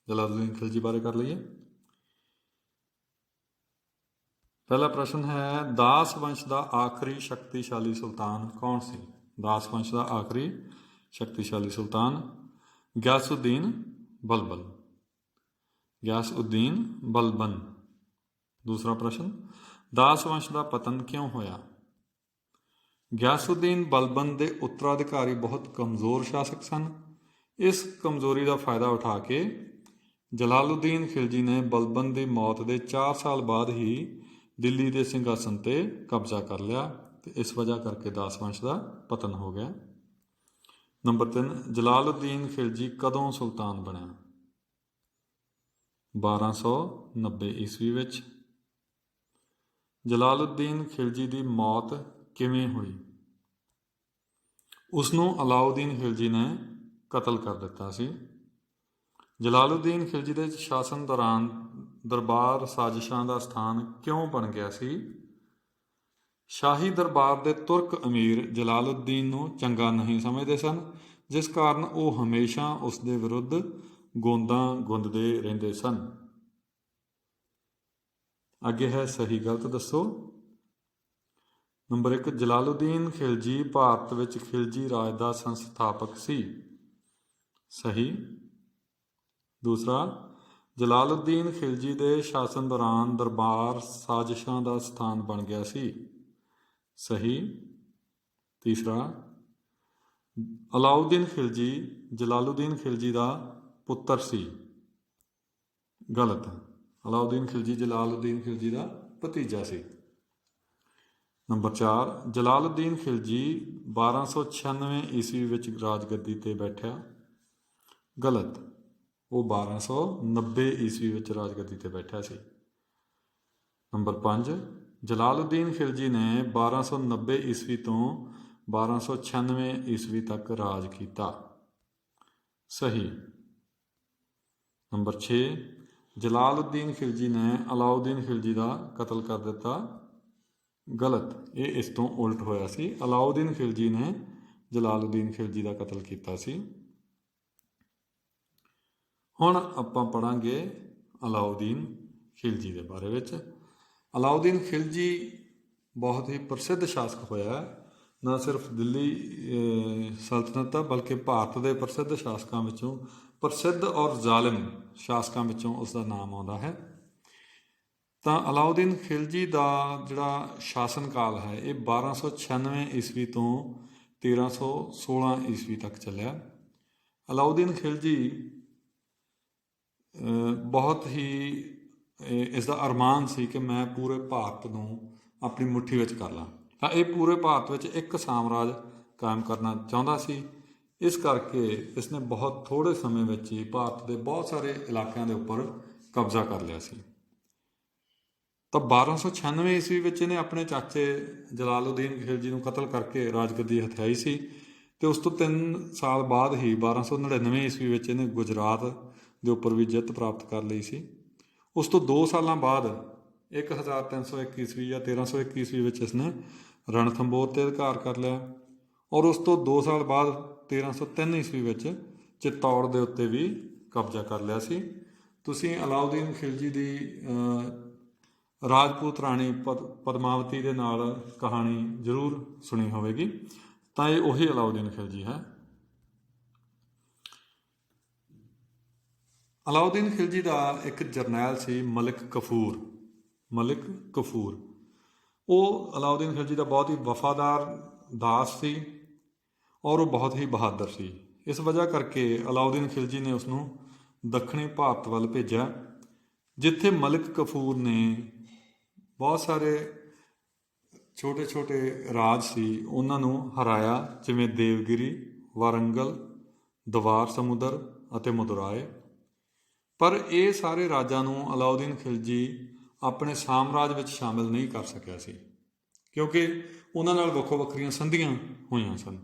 ਜਲਾਲੂਦੀਨ ਖਿਲਜੀ ਬਾਰੇ ਕਰ ਲਈਏ। ਪਹਿਲਾ ਪ੍ਰਸ਼ਨ ਹੈ, ਦਾਸ ਵੰਸ਼ ਦਾ ਆਖਰੀ ਸ਼ਕਤੀਸ਼ਾਲੀ ਸੁਲਤਾਨ ਕੌਣ ਸੀ? ਦਾਸ ਵੰਸ਼ ਦਾ ਆਖਰੀ ਸ਼ਕਤੀਸ਼ਾਲੀ ਸੁਲਤਾਨ ਗਿਆਸੁਦੀਨ ਬਲਬਨ। ਗਿਆਸਉਦੀਨ ਬਲਬਨ। ਦੂਸਰਾ ਪ੍ਰਸ਼ਨ, ਦਾਸ ਵੰਸ਼ ਦਾ ਪਤਨ ਕਿਉਂ ਹੋਇਆ? ਗਿਆਸੁਦੀਨ ਬਲਬਨ ਦੇ ਉੱਤਰਾਧਿਕਾਰੀ ਬਹੁਤ ਕਮਜ਼ੋਰ ਸ਼ਾਸਕ ਸਨ। ਇਸ ਕਮਜ਼ੋਰੀ ਦਾ ਫਾਇਦਾ ਉਠਾ ਕੇ ਜਲਾਲੂਦੀਨ ਖਿਲਜੀ ਨੇ ਬਲਬਨ ਦੀ ਮੌਤ ਦੇ 4 ਸਾਲ ਬਾਅਦ ਹੀ ਦਿੱਲੀ ਦੇ ਸਿੰਘਾਸਨ 'ਤੇ ਕਬਜ਼ਾ ਕਰ ਲਿਆ, ਅਤੇ ਇਸ ਵਜ੍ਹਾ ਕਰਕੇ ਦਾਸ ਵੰਸ਼ ਦਾ ਪਤਨ ਹੋ ਗਿਆ। ਨੰਬਰ 3, ਜਲਾਲੂਦੀਨ ਖਿਲਜੀ ਕਦੋਂ ਸੁਲਤਾਨ ਬਣਿਆ? 1290 ਈਸਵੀ ਵਿੱਚ। ਜਲਾਲੂਦੀਨ ਖਿਲਜੀ ਦੀ ਮੌਤ ਕਿਵੇਂ ਹੋਈ? ਉਸਨੂੰ ਅਲਾਊਦੀਨ ਖਿਲਜੀ ਨੇ ਕਤਲ ਕਰ ਦਿੱਤਾ ਸੀ। ਜਲਾਲੂਦੀਨ ਖਿਲਜੀ ਦੇ ਸ਼ਾਸਨ ਦੌਰਾਨ ਦਰਬਾਰ ਸਾਜ਼ਿਸ਼ਾਂ ਦਾ ਸਥਾਨ ਕਿਉਂ ਬਣ ਗਿਆ ਸੀ? ਸ਼ਾਹੀ ਦਰਬਾਰ ਦੇ ਤੁਰਕ ਅਮੀਰ ਜਲਾਲੂਦੀਨ ਨੂੰ ਚੰਗਾ ਨਹੀਂ ਸਮਝਦੇ ਸਨ, ਜਿਸ ਕਾਰਨ ਉਹ ਹਮੇਸ਼ਾ ਉਸ ਦੇ ਵਿਰੁੱਧ ਗੋਂਦਾਂ ਗੁੰਦਦੇ ਰਹਿੰਦੇ ਸਨ। ਅੱਗੇ ਹੈ ਸਹੀ ਗਲਤ ਦੱਸੋ। ਨੰਬਰ 1, ਜਲਾਲੂਦੀਨ ਖਿਲਜੀ ਭਾਰਤ ਵਿੱਚ ਖਿਲਜੀ ਰਾਜ ਦਾ ਸੰਸਥਾਪਕ ਸੀ। ਸਹੀ। ਦੂਸਰਾ, ਜਲਾਲੂਦੀਨ ਖਿਲਜੀ ਦੇ ਸ਼ਾਸਨ ਦੌਰਾਨ ਦਰਬਾਰ ਸਾਜ਼ਿਸ਼ਾਂ ਦਾ ਸਥਾਨ ਬਣ ਗਿਆ ਸੀ। ਸਹੀ। ਤੀਸਰਾ, ਅਲਾਊਦੀਨ ਖਿਲਜੀ ਜਲਾਲੂਦੀਨ ਖਿਲਜੀ ਦਾ ਪੁੱਤਰ ਸੀ। ਗਲਤ। ਅਲਾਊਦੀਨ ਖਿਲਜੀ ਜਲਾਲੂਦੀਨ ਖਿਲਜੀ ਦਾ ਭਤੀਜਾ ਸੀ। ਨੰਬਰ 4, ਜਲਾਲੂਦੀਨ ਖਿਲਜੀ 1296 ਈਸਵੀ ਵਿੱਚ ਰਾਜਗੱਦੀ 'ਤੇ ਬੈਠਿਆ। ਗਲਤ। ਉਹ 1290 ਈਸਵੀ ਵਿੱਚ ਰਾਜਗੱਦੀ 'ਤੇ ਬੈਠਿਆ ਸੀ। ਨੰਬਰ 5, ਜਲਾਲੂਦੀਨ ਖਿਲਜੀ ਨੇ 1290 ਈਸਵੀ ਤੋਂ 1296 ਈਸਵੀ ਤੱਕ ਰਾਜ ਕੀਤਾ। ਸਹੀ। ਨੰਬਰ 6, ਜਲਾਲੂਦੀਨ ਖਿਲਜੀ ਨੇ ਅਲਾਊਦੀਨ ਖਿਲਜੀ ਦਾ ਕਤਲ ਕਰ ਦਿੱਤਾ। ਗਲਤ। ਇਹ ਇਸ ਤੋਂ ਉਲਟ ਹੋਇਆ ਸੀ। ਅਲਾਊਦੀਨ ਖਿਲਜੀ ਨੇ ਜਲਾਲੂਦੀਨ ਖਿਲਜੀ ਦਾ ਕਤਲ ਕੀਤਾ ਸੀ। ਹੁਣ ਆਪਾਂ ਪੜ੍ਹਾਂਗੇ ਅਲਾਊਦੀਨ ਖਿਲਜੀ ਦੇ ਬਾਰੇ ਵਿੱਚ। ਅਲਾਊਦੀਨ ਖਿਲਜੀ ਬਹੁਤ ਹੀ ਪ੍ਰਸਿੱਧ ਸ਼ਾਸਕ ਹੋਇਆ। ਨਾ ਸਿਰਫ ਦਿੱਲੀ ਸਲਤਨਤ ਦਾ, ਬਲਕਿ ਭਾਰਤ ਦੇ ਪ੍ਰਸਿੱਧ ਸ਼ਾਸਕਾਂ ਵਿੱਚੋਂ, ਪ੍ਰਸਿੱਧ ਔਰ ਜ਼ਾਲਿਮ ਸ਼ਾਸਕਾਂ ਵਿੱਚੋਂ ਉਸ ਦਾ ਨਾਮ ਆਉਂਦਾ ਹੈ। ਤਾਂ ਅਲਾਊਦੀਨ ਖਿਲਜੀ ਦਾ ਜਿਹੜਾ ਸ਼ਾਸਨ ਕਾਲ ਹੈ ਇਹ 1296 ਈਸਵੀ ਤੋਂ 1316 ਈਸਵੀ ਤੱਕ ਚੱਲਿਆ। ਅਲਾਊਦੀਨ ਖਿਲਜੀ ਬਹੁਤ ਹੀ ਇਸ ਦਾ ਅਰਮਾਨ ਸੀ ਕਿ ਮੈਂ ਪੂਰੇ ਭਾਰਤ ਨੂੰ ਆਪਣੀ ਮੁੱਠੀ ਵਿੱਚ ਕਰ ਲਾਂ। ਤਾਂ ਇਹ ਪੂਰੇ ਭਾਰਤ ਵਿੱਚ ਇੱਕ ਸਾਮਰਾਜ ਕਾਇਮ ਕਰਨਾ ਚਾਹੁੰਦਾ ਸੀ। ਇਸ ਕਰਕੇ ਇਸ ਨੇ ਬਹੁਤ ਥੋੜ੍ਹੇ ਸਮੇਂ ਵਿੱਚ ਹੀ ਭਾਰਤ ਦੇ ਬਹੁਤ ਸਾਰੇ ਇਲਾਕਿਆਂ ਦੇ ਉੱਪਰ ਕਬਜ਼ਾ ਕਰ ਲਿਆ ਸੀ। ਤਾਂ 1296 ਈਸਵੀ ਵਿੱਚ ਇਹਨੇ ਆਪਣੇ ਚਾਚੇ ਜਲਾਲੂਦੀਨ ਖਿਲਜੀ ਨੂੰ ਕਤਲ ਕਰਕੇ ਰਾਜਗੱਦੀ ਹਥਿਆਈ ਸੀ। ਅਤੇ ਉਸ ਤੋਂ 3 ਸਾਲ ਬਾਅਦ ਹੀ 1299 ਈਸਵੀ ਵਿੱਚ ਇਹਨੇ ਗੁਜਰਾਤ ਦੇ ਉੱਪਰ ਵੀ ਜਿੱਤ ਪ੍ਰਾਪਤ ਕਰ ਲਈ ਸੀ। ਉਸ ਤੋਂ 2 ਸਾਲਾਂ ਬਾਅਦ 1301 ਈਸਵੀ ਜਾਂ 1301 ਈਸਵੀ ਵਿੱਚ ਇਸਨੇ ਰਣਥੰਭੋਰ 'ਤੇ ਅਧਿਕਾਰ ਕਰ ਲਿਆ, ਔਰ ਉਸ ਤੋਂ 2 ਸਾਲ ਬਾਅਦ 1303 ਈਸਵੀ ਵਿੱਚ ਚਿੱਤੌੜ ਦੇ ਉੱਤੇ ਵੀ ਕਬਜ਼ਾ ਕਰ ਲਿਆ ਸੀ। ਤੁਸੀਂ ਅਲਾਉਦੀਨ ਖਿਲਜੀ ਦੀ ਰਾਜਪੂਤ ਰਾਣੀ ਪਦਮਾਵਤੀ ਦੇ ਨਾਲ ਕਹਾਣੀ ਜ਼ਰੂਰ ਸੁਣੀ ਹੋਵੇਗੀ, ਤਾਂ ਇਹ ਉਹੀ ਅਲਾਉਦੀਨ ਖਿਲਜੀ ਹੈ। ਅਲਾਉਦੀਨ ਖਿਲਜੀ ਦਾ ਇੱਕ ਜਰਨੈਲ ਸੀ ਮਲਿਕ ਕਫੂਰ। ਉਹ ਅਲਾਉਦੀਨ ਖਿਲਜੀ ਦਾ ਬਹੁਤ ਹੀ ਵਫਾਦਾਰ ਦਾਸ ਸੀ, ਔਰ ਉਹ ਬਹੁਤ ਹੀ ਬਹਾਦਰ ਸੀ। ਇਸ ਵਜ੍ਹਾ ਕਰਕੇ ਅਲਾਉਦੀਨ ਖਿਲਜੀ ਨੇ ਉਸਨੂੰ ਦੱਖਣੀ ਭਾਰਤ ਵੱਲ ਭੇਜਿਆ, ਜਿੱਥੇ ਮਲਿਕ ਕਫੂਰ ਨੇ ਬਹੁਤ ਸਾਰੇ ਛੋਟੇ ਛੋਟੇ ਰਾਜ ਸੀ ਉਹਨਾਂ ਨੂੰ ਹਰਾਇਆ, ਜਿਵੇਂ ਦੇਵਗਿਰੀ, ਵਾਰੰਗਲ, ਦਵਾਰ ਸਮੁੰਦਰ ਅਤੇ ਮਦੁਰਾਏ। ਪਰ ਇਹ ਸਾਰੇ ਰਾਜਾਂ ਨੂੰ ਅਲਾਉਦੀਨ ਖਿਲਜੀ ਆਪਣੇ ਸਾਮਰਾਜ ਵਿੱਚ ਸ਼ਾਮਿਲ ਨਹੀਂ ਕਰ ਸਕਿਆ ਸੀ, ਕਿਉਂਕਿ ਉਹਨਾਂ ਨਾਲ ਵੱਖੋ ਵੱਖਰੀਆਂ ਸੰਧੀਆਂ ਹੋਈਆਂ ਸਨ।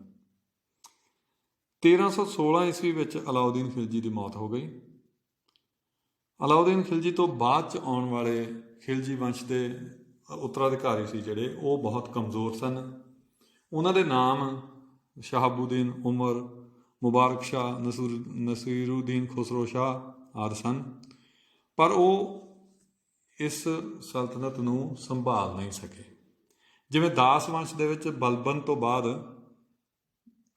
1316 ਈਸਵੀ ਵਿੱਚ ਅਲਾਉਦੀਨ ਖਿਲਜੀ ਦੀ ਮੌਤ ਹੋ ਗਈ। ਅਲਾਉਦੀਨ ਖਿਲਜੀ ਤੋਂ ਬਾਅਦ 'ਚ ਆਉਣ ਵਾਲੇ ਖਿਲਜੀ ਵੰਸ਼ ਦੇ ਉੱਤਰਾਧਿਕਾਰੀ ਸੀ ਜਿਹੜੇ, ਉਹ ਬਹੁਤ ਕਮਜ਼ੋਰ ਸਨ। ਉਹਨਾਂ ਦੇ ਨਾਮ ਸ਼ਹਾਬੂਦੀਨ ਉਮਰ, ਮੁਬਾਰਕ ਸ਼ਾਹ, ਨਸੀਰੂਦੀਨ ਖੁਸਰੋ ਸ਼ਾਹ ਆਦਿ ਸਨ, ਪਰ ਉਹ ਇਸ ਸਲਤਨਤ ਨੂੰ ਸੰਭਾਲ ਨਹੀਂ ਸਕੇ। ਜਿਵੇਂ ਦਾਸ ਵੰਸ਼ ਦੇ ਵਿੱਚ ਬਲਬਨ ਤੋਂ ਬਾਅਦ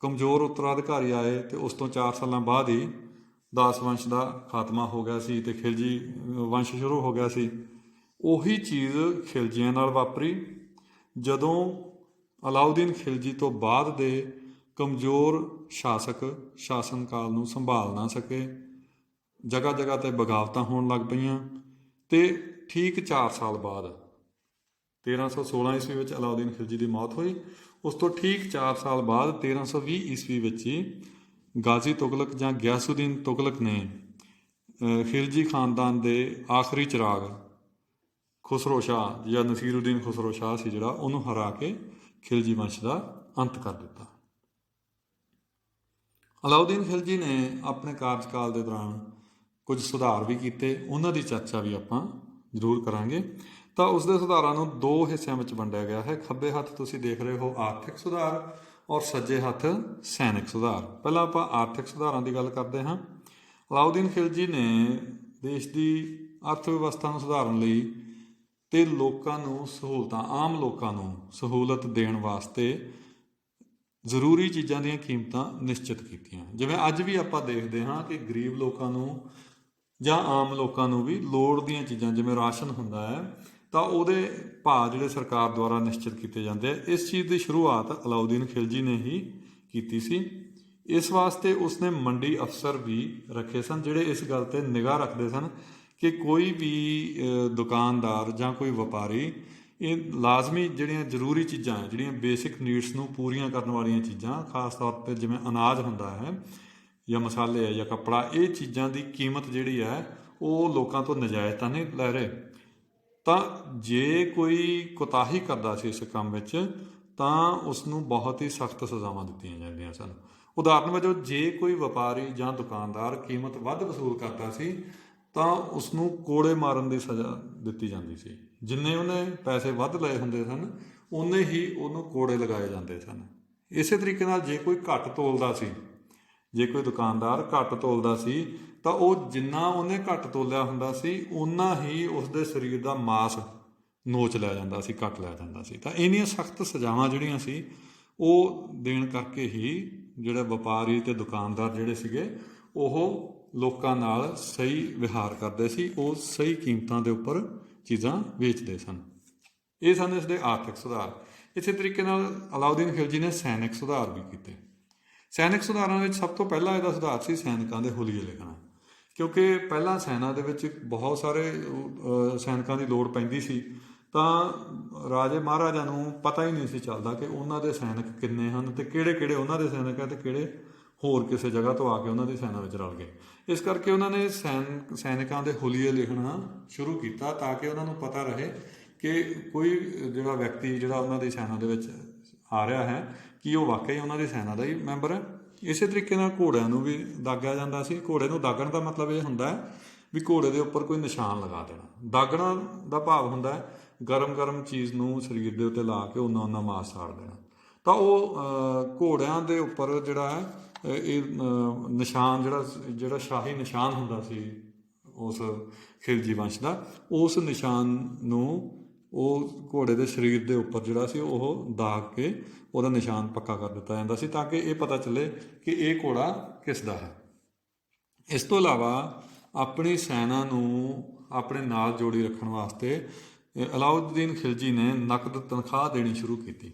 ਕਮਜ਼ੋਰ ਉੱਤਰਾਧਿਕਾਰੀ ਆਏ ਅਤੇ ਉਸ ਤੋਂ 4 ਸਾਲਾਂ ਬਾਅਦ ਹੀ ਦਾਸ ਵੰਸ਼ ਦਾ ਖਾਤਮਾ ਹੋ ਗਿਆ ਸੀ ਅਤੇ ਖਿਲਜੀ ਵੰਸ਼ ਸ਼ੁਰੂ ਹੋ ਗਿਆ ਸੀ। ਉਹੀ ਚੀਜ਼ ਖਿਲਜੀਆਂ ਨਾਲ ਵਾਪਰੀ। ਜਦੋਂ ਅਲਾਉਦੀਨ ਖਿਲਜੀ ਤੋਂ ਬਾਅਦ ਦੇ ਕਮਜ਼ੋਰ ਸ਼ਾਸਕ ਸ਼ਾਸਨ ਕਾਲ ਨੂੰ ਸੰਭਾਲ ਨਾ ਸਕੇ, ਜਗ੍ਹਾ ਜਗ੍ਹਾ 'ਤੇ ਬਗਾਵਤਾਂ ਹੋਣ ਲੱਗ ਪਈਆਂ, ਅਤੇ ਠੀਕ 4 ਸਾਲ ਬਾਅਦ 1316 ਈਸਵੀ ਵਿੱਚ ਅਲਾਉਦੀਨ ਖਿਲਜੀ ਦੀ ਮੌਤ ਹੋਈ। ਉਸ ਤੋਂ ਠੀਕ 4 ਸਾਲ ਬਾਅਦ 1320 ਈਸਵੀ ਵਿੱਚ ਹੀ ਗਾਜ਼ੀ ਤੁਗਲਕ ਜਾਂ ਗਿਆਸੁਦੀਨ ਤੁਗਲਕ ਨੇ ਖਿਲਜੀ ਖਾਨਦਾਨ ਦੇ ਆਖਰੀ ਚਿਰਾਗ ਖੁਸਰੋ ਸ਼ਾਹ ਜਾਂ ਨਸੀਰੂਦੀਨ ਖੁਸਰੋ ਸ਼ਾਹ ਸੀ ਜਿਹੜਾ, ਉਹਨੂੰ ਹਰਾ ਕੇ ਖਿਲਜੀ ਵੰਸ਼ ਦਾ ਅੰਤ ਕਰ ਦਿੱਤਾ। ਅਲਾਉਦੀਨ ਖਿਲਜੀ ਨੇ ਆਪਣੇ ਕਾਰਜਕਾਲ ਦੇ ਦੌਰਾਨ ਕੁਝ ਸੁਧਾਰ ਵੀ ਕੀਤੇ, ਉਹਨਾਂ ਦੀ ਚਰਚਾ ਵੀ ਆਪਾਂ ਜ਼ਰੂਰ ਕਰਾਂਗੇ। ਤਾਂ ਉਸ ਦੇ ਸੁਧਾਰਾਂ ਨੂੰ 2 ਹਿੱਸਿਆਂ ਵਿੱਚ ਵੰਡਿਆ ਗਿਆ ਹੈ। ਖੱਬੇ ਹੱਥ ਤੁਸੀਂ ਦੇਖ ਰਹੇ ਹੋ ਆਰਥਿਕ ਸੁਧਾਰ, ਔਰ ਸੱਜੇ ਹੱਥ ਸੈਨਿਕ ਸੁਧਾਰ। ਪਹਿਲਾਂ ਆਪਾਂ ਆਰਥਿਕ ਸੁਧਾਰਾਂ ਦੀ ਗੱਲ ਕਰਦੇ ਹਾਂ। ਅਲਾਉਦੀਨ ਖਿਲਜੀ ਨੇ ਦੇਸ਼ ਦੀ ਅਰਥ ਵਿਵਸਥਾ ਨੂੰ ਸੁਧਾਰਨ ਲਈ ਅਤੇ ਲੋਕਾਂ ਨੂੰ ਸਹੂਲਤਾਂ, ਆਮ ਲੋਕਾਂ ਨੂੰ ਸਹੂਲਤ ਦੇਣ ਵਾਸਤੇ ਜ਼ਰੂਰੀ ਚੀਜ਼ਾਂ ਦੀਆਂ ਕੀਮਤਾਂ ਨਿਸ਼ਚਿਤ ਕੀਤੀਆਂ। ਜਿਵੇਂ ਅੱਜ ਵੀ ਆਪਾਂ ਦੇਖਦੇ ਹਾਂ ਕਿ ਗਰੀਬ ਲੋਕਾਂ ਨੂੰ ਜਾਂ ਆਮ ਲੋਕਾਂ ਨੂੰ ਵੀ ਲੋੜ ਦੀਆਂ ਚੀਜ਼ਾਂ, ਜਿਵੇਂ ਰਾਸ਼ਨ ਹੁੰਦਾ ਹੈ, ਤਾਂ ਉਹਦੇ ਭਾਅ ਜਿਹੜੇ ਸਰਕਾਰ ਦੁਆਰਾ ਨਿਸ਼ਚਿਤ ਕੀਤੇ ਜਾਂਦੇ ਆ। ਇਸ ਚੀਜ਼ ਦੀ ਸ਼ੁਰੂਆਤ ਅਲਾਉਦੀਨ ਖਿਲਜੀ ਨੇ ਹੀ ਕੀਤੀ ਸੀ। ਇਸ ਵਾਸਤੇ ਉਸਨੇ ਮੰਡੀ ਅਫਸਰ ਵੀ ਰੱਖੇ ਸਨ, ਜਿਹੜੇ ਇਸ ਗੱਲ 'ਤੇ ਨਿਗਾਹ ਰੱਖਦੇ ਸਨ ਕਿ ਕੋਈ ਵੀ ਦੁਕਾਨਦਾਰ ਜਾਂ ਕੋਈ ਵਪਾਰੀ ਇਹ ਲਾਜ਼ਮੀ ਜਿਹੜੀਆਂ ਜ਼ਰੂਰੀ ਚੀਜ਼ਾਂ, ਜਿਹੜੀਆਂ ਬੇਸਿਕ ਨੀਡਸ ਨੂੰ ਪੂਰੀਆਂ ਕਰਨ ਵਾਲੀਆਂ ਚੀਜ਼ਾਂ, ਖਾਸ ਤੌਰ 'ਤੇ ਜਿਵੇਂ ਅਨਾਜ ਹੁੰਦਾ ਹੈ ਜਾਂ ਮਸਾਲੇ ਹੈ ਜਾਂ ਕੱਪੜਾ, ਇਹ ਚੀਜ਼ਾਂ ਦੀ ਕੀਮਤ ਜਿਹੜੀ ਹੈ ਉਹ ਲੋਕਾਂ ਤੋਂ ਨਜਾਇਜ਼ ਤਾਂ ਨਹੀਂ ਲੈ ਰਹੇ। ਤਾਂ ਜੇ ਕੋਈ ਕੁਤਾਹੀ ਕਰਦਾ ਸੀ ਇਸ ਕੰਮ ਵਿੱਚ, ਤਾਂ ਉਸ ਨੂੰ ਬਹੁਤ ਹੀ ਸਖਤ ਸਜ਼ਾਵਾਂ ਦਿੱਤੀਆਂ ਜਾਂਦੀਆਂ ਸਨ। ਉਦਾਹਰਨ ਵਜੋਂ ਜੇ ਕੋਈ ਵਪਾਰੀ ਜਾਂ ਦੁਕਾਨਦਾਰ ਕੀਮਤ ਵੱਧ ਵਸੂਲ ਕਰਦਾ ਸੀ ਤਾਂ ਉਸ ਨੂੰ ਕੋੜੇ ਮਾਰਨ ਦੀ ਸਜ਼ਾ ਦਿੱਤੀ ਜਾਂਦੀ ਸੀ। ਜਿੰਨੇ ਉਹਨੇ ਪੈਸੇ ਵੱਧ ਲਏ ਹੁੰਦੇ ਸਨ, ਉਨੇ ਹੀ ਉਹਨੂੰ ਕੋੜੇ ਲਗਾਏ ਜਾਂਦੇ ਸਨ। ਇਸੇ ਤਰੀਕੇ ਨਾਲ ਜੇ ਕੋਈ ਘੱਟ ਤੋਲਦਾ ਸੀ, ਜੇ ਕੋਈ ਦੁਕਾਨਦਾਰ ਘੱਟ ਤੋਲਦਾ ਸੀ, ਤਾਂ ਉਹ ਜਿੰਨਾ ਉਹਨੇ ਘੱਟ ਤੋਲਿਆ ਹੁੰਦਾ ਸੀ, ਓਨਾ ਹੀ ਉਸਦੇ ਸਰੀਰ ਦਾ ਮਾਸ ਨੋਚ ਲਿਆ ਜਾਂਦਾ ਸੀ, ਕੱਟ ਲਿਆ ਜਾਂਦਾ ਸੀ। ਤਾਂ ਇੰਨੀਆਂ ਸਖਤ ਸਜ਼ਾਵਾਂ ਜਿਹੜੀਆਂ ਸੀ ਉਹ ਦੇਣ ਕਰਕੇ ਹੀ ਜਿਹੜੇ ਵਪਾਰੀ ਅਤੇ ਦੁਕਾਨਦਾਰ ਜਿਹੜੇ ਸੀਗੇ, ਉਹ ਲੋਕਾਂ ਨਾਲ ਸਹੀ ਵਿਹਾਰ ਕਰਦੇ ਸੀ, ਉਹ ਸਹੀ ਕੀਮਤਾਂ ਦੇ ਉੱਪਰ ਚੀਜ਼ਾਂ ਵੇਚਦੇ ਸਨ। ਇਹ ਸਨ ਇਸ ਦੇ ਆਰਥਿਕ ਸੁਧਾਰ। ਇਸੇ ਤਰੀਕੇ ਨਾਲ ਅਲਾਉਦੀਨ ਖਿਲਜੀ ਨੇ ਸੈਨਿਕ ਸੁਧਾਰ ਵੀ ਕੀਤੇ। ਸੈਨਿਕ ਸੁਧਾਰਾਂ ਵਿੱਚ ਸਭ ਤੋਂ ਪਹਿਲਾਂ ਇਹਦਾ ਸੁਧਾਰ ਸੀ ਸੈਨਿਕਾਂ ਦੇ ਹੁਲੀਏ ਲਿਖਣਾ, ਕਿਉਂਕਿ ਪਹਿਲਾਂ ਸੈਨਾ ਦੇ ਵਿੱਚ ਬਹੁਤ ਸਾਰੇ ਸੈਨਿਕਾਂ ਦੀ ਲੋੜ ਪੈਂਦੀ ਸੀ, ਤਾਂ ਰਾਜੇ ਮਹਾਰਾਜਾ ਨੂੰ ਪਤਾ ਹੀ ਨਹੀਂ ਸੀ ਚੱਲਦਾ ਕਿ ਉਹਨਾਂ ਦੇ ਸੈਨਿਕ ਕਿੰਨੇ ਹਨ ਅਤੇ ਕਿਹੜੇ ਕਿਹੜੇ ਉਹਨਾਂ ਦੇ ਸੈਨਿਕ ਹੈ ਅਤੇ ਕਿਹੜੇ ਹੋਰ ਕਿਸੇ ਜਗ੍ਹਾ ਤੋਂ ਆ ਕੇ ਉਹਨਾਂ ਦੀ ਸੈਨਾ ਵਿੱਚ ਰਲ ਗਏ। ਇਸ ਕਰਕੇ ਉਹਨਾਂ ਨੇ ਸੈਨਿਕਾਂ ਦੇ ਹੁਲੀਏ ਲਿਖਣਾ ਸ਼ੁਰੂ ਕੀਤਾ, ਤਾਂ ਕਿ ਉਹਨਾਂ ਨੂੰ ਪਤਾ ਰਹੇ ਕਿ ਕੋਈ ਜਿਹੜਾ ਵਿਅਕਤੀ ਜਿਹੜਾ ਉਹਨਾਂ ਦੀ ਸੈਨਾ ਦੇ ਵਿੱਚ ਆ ਰਿਹਾ ਹੈ, ਕਿ ਉਹ ਵਾਕਈ ਉਹਨਾਂ ਦੀ ਸੈਨਾ ਦਾ ਹੀ ਮੈਂਬਰ ਹੈ। ਇਸੇ ਤਰੀਕੇ ਨਾਲ ਘੋੜਿਆਂ ਨੂੰ ਵੀ ਦਾਗਿਆ ਜਾਂਦਾ ਸੀ। ਘੋੜੇ ਨੂੰ ਦਾਗਣ ਦਾ ਮਤਲਬ ਇਹ ਹੁੰਦਾ ਹੈ ਵੀ ਘੋੜੇ ਦੇ ਉੱਪਰ ਕੋਈ ਨਿਸ਼ਾਨ ਲਗਾ ਦੇਣਾ। ਦਾਗਣਾ ਦਾ ਭਾਵ ਹੁੰਦਾ ਹੈ ਗਰਮ ਗਰਮ ਚੀਜ਼ ਨੂੰ ਸਰੀਰ ਦੇ ਉੱਤੇ ਲਾ ਕੇ ਉਹਨਾਂ ਮਾਸ ਸਾੜ ਦੇਣਾ। ਤਾਂ ਉਹ ਘੋੜਿਆਂ ਦੇ ਉੱਪਰ ਜਿਹੜਾ ਹੈ ਇਹ ਨਿਸ਼ਾਨ ਜਿਹੜਾ ਸ਼ਾਹੀ ਨਿਸ਼ਾਨ ਹੁੰਦਾ ਸੀ ਉਸ ਖਿਲਜੀ ਵੰਸ਼ ਦਾ, ਉਸ ਨਿਸ਼ਾਨ ਨੂੰ ਉਹ ਘੋੜੇ ਦੇ ਸਰੀਰ ਦੇ ਉੱਪਰ ਜਿਹੜਾ ਸੀ ਉਹ ਦਾਗ ਕੇ ਉਹਦਾ ਨਿਸ਼ਾਨ ਪੱਕਾ ਕਰ ਦਿੱਤਾ ਜਾਂਦਾ ਸੀ, ਤਾਂ ਕਿ ਇਹ ਪਤਾ ਚੱਲੇ ਕਿ ਇਹ ਘੋੜਾ ਕਿਸ ਦਾ ਹੈ। ਇਸ ਤੋਂ ਇਲਾਵਾ ਆਪਣੀ ਸੈਨਾ ਨੂੰ ਆਪਣੇ ਨਾਲ ਜੋੜੀ ਰੱਖਣ ਵਾਸਤੇ ਅਲਾਉਦੀਨ ਖਿਲਜੀ ਨੇ ਨਕਦ ਤਨਖਾਹ ਦੇਣੀ ਸ਼ੁਰੂ ਕੀਤੀ।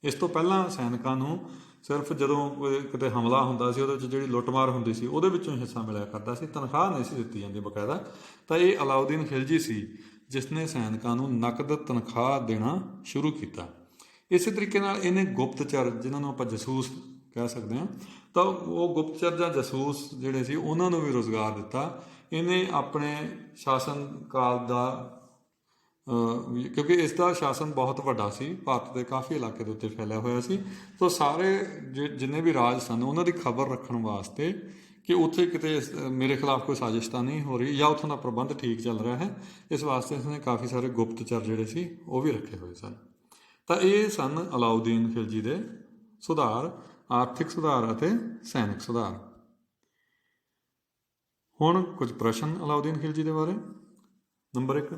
ਇਸ ਤੋਂ ਪਹਿਲਾਂ ਸੈਨਿਕਾਂ ਨੂੰ ਸਿਰਫ ਜਦੋਂ ਕੋਈ ਕਿਤੇ ਹਮਲਾ ਹੁੰਦਾ ਸੀ ਉਹਦੇ ਵਿੱਚ ਜਿਹੜੀ ਲੁੱਟਮਾਰ ਹੁੰਦੀ ਸੀ ਉਹਦੇ ਵਿੱਚੋਂ ਹਿੱਸਾ ਮਿਲਿਆ ਕਰਦਾ ਸੀ, ਤਨਖਾਹ ਨਹੀਂ ਸੀ ਦਿੱਤੀ ਜਾਂਦੀ ਬਕਾਇਦਾ। ਤਾਂ ਇਹ ਅਲਾਉਦੀਨ ਖਿਲਜੀ ਸੀ ਜਿਸ ਨੇ ਸੈਨਿਕਾਂ ਨੂੰ ਨਕਦ ਤਨਖਾਹ ਦੇਣਾ ਸ਼ੁਰੂ ਕੀਤਾ। ਇਸੇ ਤਰੀਕੇ ਨਾਲ ਇਹਨੇ ਗੁਪਤਚਰ, ਜਿਨ੍ਹਾਂ ਨੂੰ ਆਪਾਂ ਜਾਸੂਸ ਕਹਿ ਸਕਦੇ ਹਾਂ, ਤਾਂ ਉਹ ਗੁਪਤਚਰ ਜਾਂ ਜਾਸੂਸ ਜਿਹੜੇ ਸੀ ਉਹਨਾਂ ਨੂੰ ਵੀ ਰੁਜ਼ਗਾਰ ਦਿੱਤਾ। ਇਹਨੇ ਆਪਣੇ ਸ਼ਾਸਨ ਕਾਲ ਦਾ ਕਿਉਂਕਿ ਇਸ ਦਾ ਸ਼ਾਸਨ ਬਹੁਤ ਵੱਡਾ ਸੀ, ਭਾਰਤ ਦੇ ਕਾਫੀ ਇਲਾਕੇ ਦੇ ਉੱਤੇ ਫੈਲਿਆ ਹੋਇਆ ਸੀ, ਤਾਂ ਸਾਰੇ ਜਿੰਨੇ ਵੀ ਰਾਜ ਸਨ ਉਹਨਾਂ ਦੀ ਖਬਰ ਰੱਖਣ ਵਾਸਤੇ ਕਿ ਉੱਥੇ ਕਿਤੇ ਮੇਰੇ ਖਿਲਾਫ ਕੋਈ ਸਾਜ਼ਿਸ਼ ਤਾਂ ਨਹੀਂ ਹੋ ਰਹੀ ਜਾਂ ਉੱਥੋਂ ਦਾ ਪ੍ਰਬੰਧ ਠੀਕ ਚੱਲ ਰਿਹਾ ਹੈ, ਇਸ ਵਾਸਤੇ ਇਸਨੇ ਕਾਫੀ ਸਾਰੇ ਗੁਪਤਚਰ ਜਿਹੜੇ ਸੀ ਉਹ ਵੀ ਰੱਖੇ ਹੋਏ ਸਨ। ਤਾਂ ਇਹ ਸਨ ਅਲਾਉਦੀਨ ਖਿਲਜੀ ਦੇ ਸੁਧਾਰ, ਆਰਥਿਕ ਸੁਧਾਰ ਅਤੇ ਸੈਨਿਕ ਸੁਧਾਰ। ਹੁਣ ਕੁਝ ਪ੍ਰਸ਼ਨ ਅਲਾਉਦੀਨ ਖਿਲਜੀ ਦੇ ਬਾਰੇ। ਨੰਬਰ 1,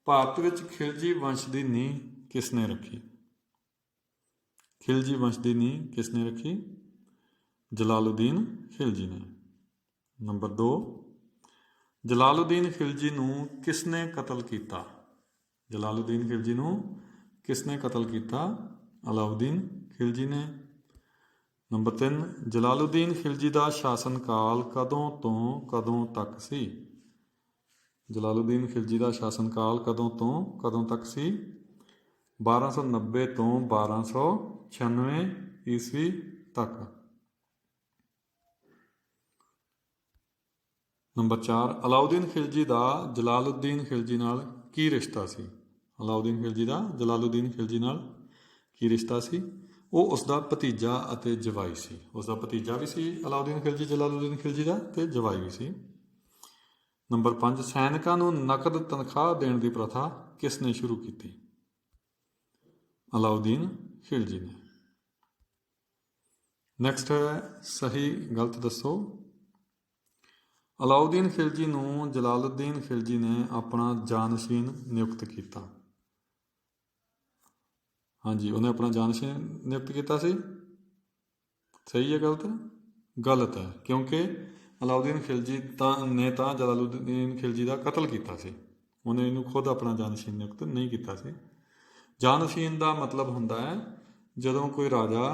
ਭਾਰਤ ਵਿੱਚ ਖਿਲਜੀ ਵੰਸ਼ ਦੀ ਨੀਂਹ ਕਿਸ ਨੇ ਰੱਖੀ? ਖਿਲਜੀ ਵੰਸ਼ ਦੀ ਨੀਂਹ ਕਿਸ ਨੇ ਰੱਖੀ? ਜਲਾਲੁਦੀਨ ਖਿਲਜੀ ਨੇ। ਨੰਬਰ 2, ਜਲਾਲੁਦੀਨ ਖਿਲਜੀ ਨੂੰ ਕਿਸ ਨੇ ਕਤਲ ਕੀਤਾ? ਜਲਾਲੁਦੀਨ ਖਿਲਜੀ ਨੂੰ ਕਿਸ ਨੇ ਕਤਲ ਕੀਤਾ? ਅਲਾਉਦੀਨ ਖਿਲਜੀ ਨੇ। ਨੰਬਰ 3, ਜਲਾਲੁਦੀਨ ਖਿਲਜੀ ਦਾ ਸ਼ਾਸਨ ਕਾਲ ਕਦੋਂ ਤੋਂ ਕਦੋਂ ਤੱਕ ਸੀ? ਜਲਾਲੁਦੀਨ ਖਿਲਜੀ ਦਾ ਸ਼ਾਸਨ ਕਾਲ ਕਦੋਂ ਤੋਂ ਕਦੋਂ ਤੱਕ ਸੀ? 1290 ਤੋਂ 1296 ਈਸਵੀ ਤੱਕ। ਨੰਬਰ 4, ਅਲਾਉਦੀਨ ਖਿਲਜੀ ਦਾ ਜਲਾਲੁਦੀਨ ਖਿਲਜੀ ਨਾਲ ਕੀ ਰਿਸ਼ਤਾ ਸੀ? ਅਲਾਉਦੀਨ ਖਿਲਜੀ ਦਾ ਜਲਾਲੁਦੀਨ ਖਿਲਜੀ ਨਾਲ ਕੀ ਰਿਸ਼ਤਾ ਸੀ? ਉਹ ਉਸਦਾ ਭਤੀਜਾ ਅਤੇ ਜਵਾਈ ਸੀ। ਉਸਦਾ ਭਤੀਜਾ ਵੀ ਸੀ ਅਲਾਉਦੀਨ ਖਿਲਜੀ ਜਲਾਲੁਦੀਨ ਖਿਲਜੀ ਦਾ, ਅਤੇ ਜਵਾਈ ਵੀ ਸੀ। ਨੰਬਰ 5, ਸੈਨਿਕਾਂ ਨੂੰ ਨਕਦ ਤਨਖਾਹ ਦੇਣ ਦੀ ਪ੍ਰਥਾ ਕਿਸ ਨੇ ਸ਼ੁਰੂ ਕੀਤੀ? ਅਲਾਉਦੀਨ ਖਿਲਜੀ ਨੇ। ਨੈਕਸਟ ਹੈ ਸਹੀ ਗਲਤ ਦੱਸੋ। ਅਲਾਉਦੀਨ ਖਿਲਜੀ ਨੂੰ ਜਲਾਲੁਦੀਨ ਖਿਲਜੀ ਨੇ ਆਪਣਾ ਜਾਨਸ਼ੀਨ ਨਿਯੁਕਤ ਕੀਤਾ। ਹਾਂਜੀ, ਉਹਨੇ ਆਪਣਾ ਜਾਨਸ਼ੀਨ ਨਿਯੁਕਤ ਕੀਤਾ ਸੀ। ਸਹੀ ਹੈ ਗਲਤ? ਗਲਤ ਹੈ, ਕਿਉਂਕਿ ਅਲਾਉਦੀਨ ਖਿਲਜੀ ਨੇ ਤਾਂ ਜਲਾਲੁਦੀਨ ਖਿਲਜੀ ਦਾ ਕਤਲ ਕੀਤਾ ਸੀ, ਉਹਨੇ ਇਹਨੂੰ ਖੁਦ ਆਪਣਾ ਜਾਨਸ਼ੀਨ ਨਿਯੁਕਤ ਨਹੀਂ ਕੀਤਾ ਸੀ। ਜਾਨਸ਼ੀਨ ਦਾ ਮਤਲਬ ਹੁੰਦਾ ਹੈ ਜਦੋਂ ਕੋਈ ਰਾਜਾ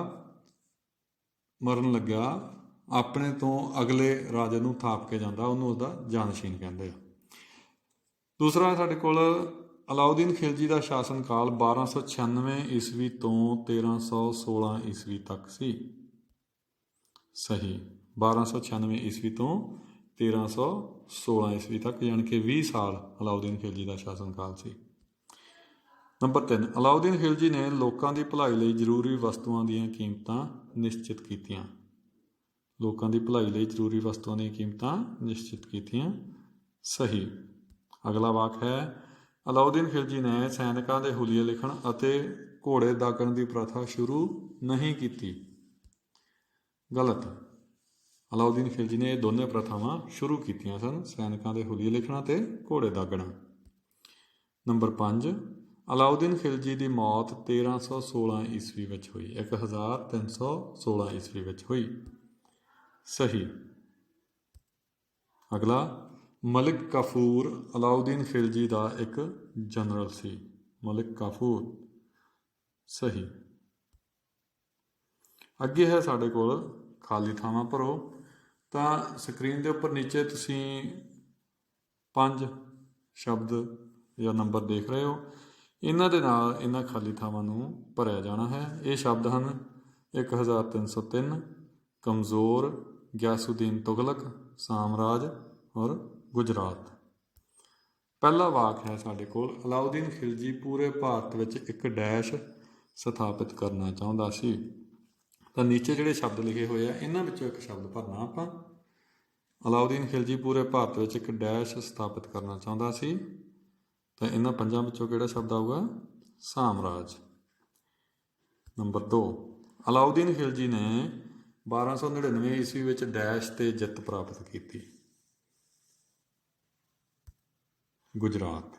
ਮਰਨ ਲੱਗਿਆ ਆਪਣੇ ਤੋਂ ਅਗਲੇ ਰਾਜੇ ਨੂੰ ਥਾਪ ਕੇ ਜਾਂਦਾ, ਉਹਨੂੰ ਉਹਦਾ ਜਾਨਸ਼ੀਨ ਕਹਿੰਦੇ ਆ। ਦੂਸਰਾ ਸਾਡੇ ਕੋਲ ਅਲਾਉਦੀਨ ਖਿਲਜੀ ਦਾ ਸ਼ਾਸਨ ਕਾਲ 1296 ਈਸਵੀ ਤੋਂ 1316 ਈਸਵੀ ਤੱਕ ਸੀ। ਸਹੀ, 1296 ਈਸਵੀ ਤੋਂ 1316 ਈਸਵੀ ਤੱਕ, ਯਾਨੀ ਕਿ 20 ਸਾਲ ਅਲਾਉਦੀਨ ਖਿਲਜੀ ਦਾ ਸ਼ਾਸਨ ਕਾਲ ਸੀ। ਨੰਬਰ 3, ਅਲਾਉਦੀਨ ਖਿਲਜੀ ਨੇ ਲੋਕਾਂ ਦੀ ਭਲਾਈ ਲਈ ਜ਼ਰੂਰੀ ਵਸਤੂਆਂ ਦੀਆਂ ਕੀਮਤਾਂ ਨਿਸ਼ਚਿਤ ਕੀਤੀਆਂ। ਲੋਕਾਂ ਦੀ ਭਲਾਈ ਲਈ ਜ਼ਰੂਰੀ ਵਸਤੂਆਂ ਦੀਆਂ ਕੀਮਤਾਂ ਨਿਸ਼ਚਿਤ ਕੀਤੀਆਂ। ਸਹੀ। ਅਗਲਾ ਵਾਕ ਹੈ ਅਲਾਉਦੀਨ ਖਿਲਜੀ ਨੇ ਸੈਨਿਕਾਂ ਦੇ ਹੁਲੀਏ ਲਿਖਣ ਅਤੇ ਘੋੜੇ ਦਾਗਣ ਦੀ ਪ੍ਰਥਾ ਸ਼ੁਰੂ ਨਹੀਂ ਕੀਤੀ। ਗਲਤ। ਅਲਾਉਦੀਨ ਖਿਲਜੀ ਨੇ ਇਹ ਦੋਨੇ ਪ੍ਰਥਾਵਾਂ ਸ਼ੁਰੂ ਕੀਤੀਆਂ ਸਨ, ਸੈਨਿਕਾਂ ਦੇ ਹੁਲੀਏ ਲਿਖਣਾ ਅਤੇ ਘੋੜੇ ਦਾਗਣਾ। ਨੰਬਰ 5, ਅਲਾਉਦੀਨ ਖਿਲਜੀ ਦੀ ਮੌਤ 1316 ਈਸਵੀ ਵਿੱਚ ਹੋਈ। 1316 ਈਸਵੀ ਵਿੱਚ ਹੋਈ। ਸਹੀ। ਅਗਲਾ, ਮਲਿਕ ਕਾਫੂਰ ਅਲਾਉਦੀਨ ਖਿਲਜੀ ਦਾ ਇੱਕ ਜਨਰਲ ਸੀ। ਮਲਿਕ ਕਾਫੂਰ। ਸਹੀ। ਅੱਗੇ ਹੈ ਸਾਡੇ ਕੋਲ ਖਾਲੀ ਥਾਵਾਂ ਭਰੋ। ਤਾਂ ਸਕਰੀਨ ਦੇ ਉੱਪਰ ਨੀਚੇ ਤੁਸੀਂ 5 ਸ਼ਬਦ ਜਾਂ ਨੰਬਰ ਦੇਖ ਰਹੇ ਹੋ, ਇਹਨਾਂ ਦੇ ਨਾਲ ਇਹਨਾਂ ਖਾਲੀ ਥਾਵਾਂ ਨੂੰ ਭਰਿਆ ਜਾਣਾ ਹੈ। ਇਹ ਸ਼ਬਦ ਹਨ 1303, ਕਮਜ਼ੋਰ, ਗਿਆਸੁਦੀਨ ਤੁਗਲਕ, ਸਾਮਰਾਜ ਔਰ ਗੁਜਰਾਤ। ਪਹਿਲਾ ਵਾਕ ਹੈ ਸਾਡੇ ਕੋਲ ਅਲਾਉਦੀਨ ਖਿਲਜੀ ਪੂਰੇ ਭਾਰਤ ਵਿੱਚ ਇੱਕ ਡੈਸ਼ ਸਥਾਪਿਤ ਕਰਨਾ ਚਾਹੁੰਦਾ ਸੀ। ਤਾਂ ਨੀਚੇ ਜਿਹੜੇ ਸ਼ਬਦ ਲਿਖੇ ਹੋਏ ਆ ਇਹਨਾਂ ਵਿੱਚੋਂ ਇੱਕ ਸ਼ਬਦ ਭਰਨਾ ਆਪਾਂ। ਅਲਾਉਦੀਨ ਖਿਲਜੀ ਪੂਰੇ ਭਾਰਤ ਵਿੱਚ ਇੱਕ ਡੈਸ਼ ਸਥਾਪਿਤ ਕਰਨਾ ਚਾਹੁੰਦਾ ਸੀ। ਤਾਂ ਇਹਨਾਂ ਪੰਜਾਂ ਵਿੱਚੋਂ ਕਿਹੜਾ ਸ਼ਬਦ ਆਊਗਾ? ਸਾਮਰਾਜ। ਨੰਬਰ 2, ਅਲਾਉਦੀਨ ਖਿਲਜੀ ਨੇ 1299 ਈਸਵੀ ਵਿੱਚ ਡੈਸ਼ 'ਤੇ ਜਿੱਤ ਪ੍ਰਾਪਤ ਕੀਤੀ? ਗੁਜਰਾਤ।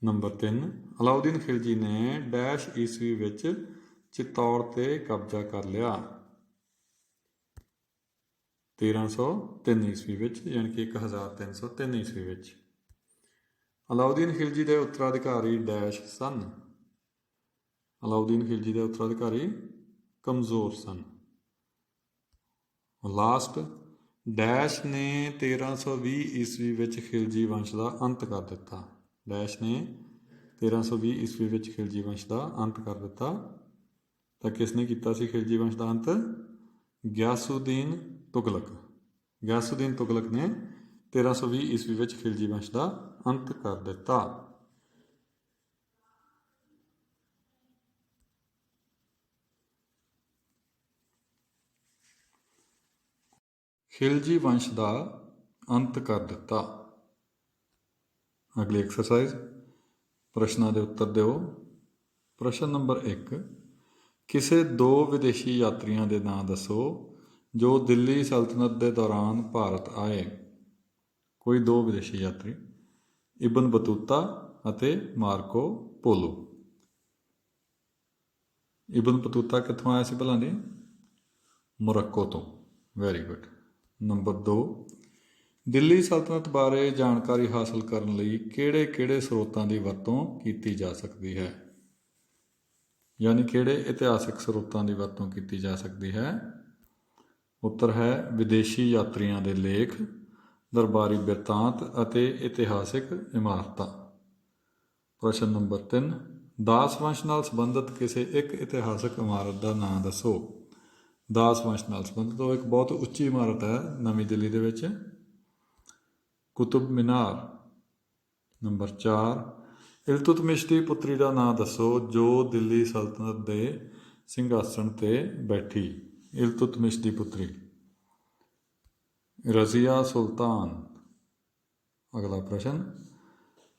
ਨੰਬਰ 3, ਅਲਾਉਦੀਨ ਖਿਲਜੀ ਨੇ ਡੈਸ਼ ਈਸਵੀ ਵਿੱਚ ਚਿਤੌੜ 'ਤੇ ਕਬਜ਼ਾ ਕਰ ਲਿਆ? 1303 ਈਸਵੀ ਵਿੱਚ, ਯਾਨੀ ਕਿ 1303 ਈਸਵੀ ਵਿੱਚ। ਅਲਾਉਦੀਨ ਖਿਲਜੀ ਦੇ ਉੱਤਰਾਧਿਕਾਰੀ ਡੈਸ਼ ਸਨ? ਅਲਾਉਦੀਨ ਖਿਲਜੀ ਦੇ ਉੱਤਰਾਧਿਕਾਰੀ ਕਮਜ਼ੋਰ ਸਨ। ਲਾਸਟ, ਡੈਸ਼ ਨੇ 1320 ਈਸਵੀ ਵਿੱਚ ਖਿਲਜੀ ਵੰਸ਼ ਦਾ ਅੰਤ ਕਰ ਦਿੱਤਾ? ਡੈਸ਼ ਨੇ 1320 ਈਸਵੀ ਵਿੱਚ ਖਿਲਜੀ ਵੰਸ਼ ਦਾ ਅੰਤ ਕਰ ਦਿੱਤਾ। ਤਾਂ ਕਿਸ ਨੇ ਕੀਤਾ ਸੀ ਖਿਲਜੀ ਵੰਸ਼ ਦਾ ਅੰਤ? ਗਿਆਸੁਦੀਨ ਤੁਗਲਕ। ਗਿਆਸੁਦੀਨ ਤੁਗਲਕ ਨੇ 1320 ਈਸਵੀ ਵਿੱਚ ਖਿਲਜੀ ਵੰਸ਼ ਦਾ ਅੰਤ ਕਰ ਦਿੱਤਾ। ਖਿਲਜੀ ਵੰਸ਼ ਦਾ ਅੰਤ ਕਰ ਦਿੱਤਾ। ਅਗਲੀ ਐਕਸਰਸਾਈਜ਼, ਪ੍ਰਸ਼ਨਾਂ ਦੇ ਉੱਤਰ ਦਿਓ। ਪ੍ਰਸ਼ਨ ਨੰਬਰ 1, ਕਿਸੇ 2 ਵਿਦੇਸ਼ੀ ਯਾਤਰੀਆਂ ਦੇ ਨਾਂ ਦੱਸੋ ਜੋ ਦਿੱਲੀ ਸਲਤਨਤ ਦੇ ਦੌਰਾਨ ਭਾਰਤ ਆਏ। ਕੋਈ 2 ਵਿਦੇਸ਼ੀ ਯਾਤਰੀ, ਇਬਨ ਬਤੂਤਾ ਅਤੇ ਮਾਰਕੋ ਪੋਲੋ। ਇਬਨ ਬਤੂਤਾ ਕਿੱਥੋਂ ਆਇਆ ਸੀ ਭਲਾ ਦੀ? ਮੋਰੱਕੋ ਤੋਂ। Very good. ਨੰਬਰ 2, ਦਿੱਲੀ ਸਲਤਨਤ ਬਾਰੇ ਜਾਣਕਾਰੀ ਹਾਸਲ ਕਰਨ ਲਈ ਕਿਹੜੇ ਸਰੋਤਾਂ ਦੀ ਵਰਤੋਂ ਕੀਤੀ ਜਾ ਸਕਦੀ ਹੈ? ਯਾਨੀ ਕਿਹੜੇ ਇਤਿਹਾਸਕ ਸਰੋਤਾਂ ਦੀ ਵਰਤੋਂ ਕੀਤੀ ਜਾ ਸਕਦੀ ਹੈ? ਉੱਤਰ ਹੈ ਵਿਦੇਸ਼ੀ ਯਾਤਰੀਆਂ ਦੇ ਲੇਖ, ਦਰਬਾਰੀ ਬਿਰਤਾਂਤ ਅਤੇ ਇਤਿਹਾਸਿਕ ਇਮਾਰਤਾਂ। ਪ੍ਰਸ਼ਨ ਨੰਬਰ 3, ਦਾਸ ਵੰਸ਼ ਨਾਲ ਸੰਬੰਧਿਤ ਕਿਸੇ ਇੱਕ ਇਤਿਹਾਸਕ ਇਮਾਰਤ ਦਾ ਨਾਂ ਦੱਸੋ। ਦਾਸ ਵੰਸ਼ ਨਾਲ ਸੰਬੰਧਿਤ ਉਹ ਇੱਕ ਬਹੁਤ ਉੱਚੀ ਇਮਾਰਤ ਹੈ ਨਵੀਂ ਦਿੱਲੀ ਦੇ ਵਿੱਚ, ਕੁਤੁਬ ਮੀਨਾਰ। ਨੰਬਰ 4, ਇਲਤੁਤਮਿਸ਼ ਦੀ ਪੁੱਤਰੀ ਦਾ ਨਾਂ ਦੱਸੋ ਜੋ ਦਿੱਲੀ ਸਲਤਨਤ ਦੇ ਸਿੰਘਾਸਣ 'ਤੇ ਬੈਠੀ। ਇਲਤੁਤਮਿਸ਼ ਦੀ ਪੁੱਤਰੀ ਰਜ਼ੀਆ ਸੁਲਤਾਨ। ਅਗਲਾ ਪ੍ਰਸ਼ਨ,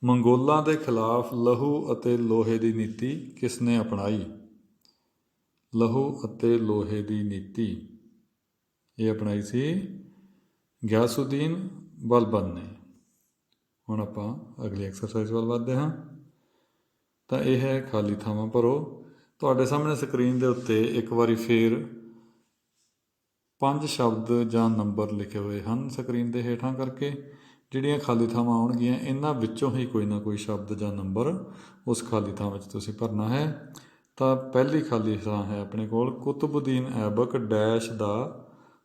ਮੰਗੋਲਾਂ ਦੇ ਖਿਲਾਫ ਲਹੂ ਅਤੇ ਲੋਹੇ ਦੀ ਨੀਤੀ ਕਿਸ ਨੇ ਅਪਣਾਈ? ਲਹੂ ਅਤੇ ਲੋਹੇ ਦੀ ਨੀਤੀ ਇਹ ਅਪਣਾਈ ਸੀ ਗਿਆਸੁਦੀਨ ਬਲਬਨ ਨੇ। ਹੁਣ ਆਪਾਂ ਅਗਲੀ ਐਕਸਰਸਾਈਜ਼ ਵੱਲ ਵੱਧਦੇ ਹਾਂ। ਤਾਂ ਇਹ ਹੈ ਖਾਲੀ ਥਾਵਾਂ ਭਰੋ। ਤੁਹਾਡੇ ਸਾਹਮਣੇ ਸਕਰੀਨ ਦੇ ਉੱਤੇ ਇੱਕ ਵਾਰੀ ਫੇਰ 5 ਸ਼ਬਦ ਜਾਂ ਨੰਬਰ ਲਿਖੇ ਹੋਏ ਹਨ ਸਕਰੀਨ ਦੇ ਹੇਠਾਂ ਕਰਕੇ। ਜਿਹੜੀਆਂ ਖਾਲੀ ਥਾਵਾਂ ਆਉਣਗੀਆਂ ਇਹਨਾਂ ਵਿੱਚੋਂ ਹੀ ਕੋਈ ਨਾ ਕੋਈ ਸ਼ਬਦ ਜਾਂ ਨੰਬਰ ਉਸ ਖਾਲੀ ਥਾਂ ਵਿੱਚ ਤੁਸੀਂ ਭਰਨਾ ਹੈ। ਤਾਂ ਪਹਿਲੀ ਖਾਲੀ ਥਾਂ ਹੈ ਆਪਣੇ ਕੋਲ, ਕੁਤਬੁਦੀਨ ਐਬਕ ਡੈਸ਼ ਦਾ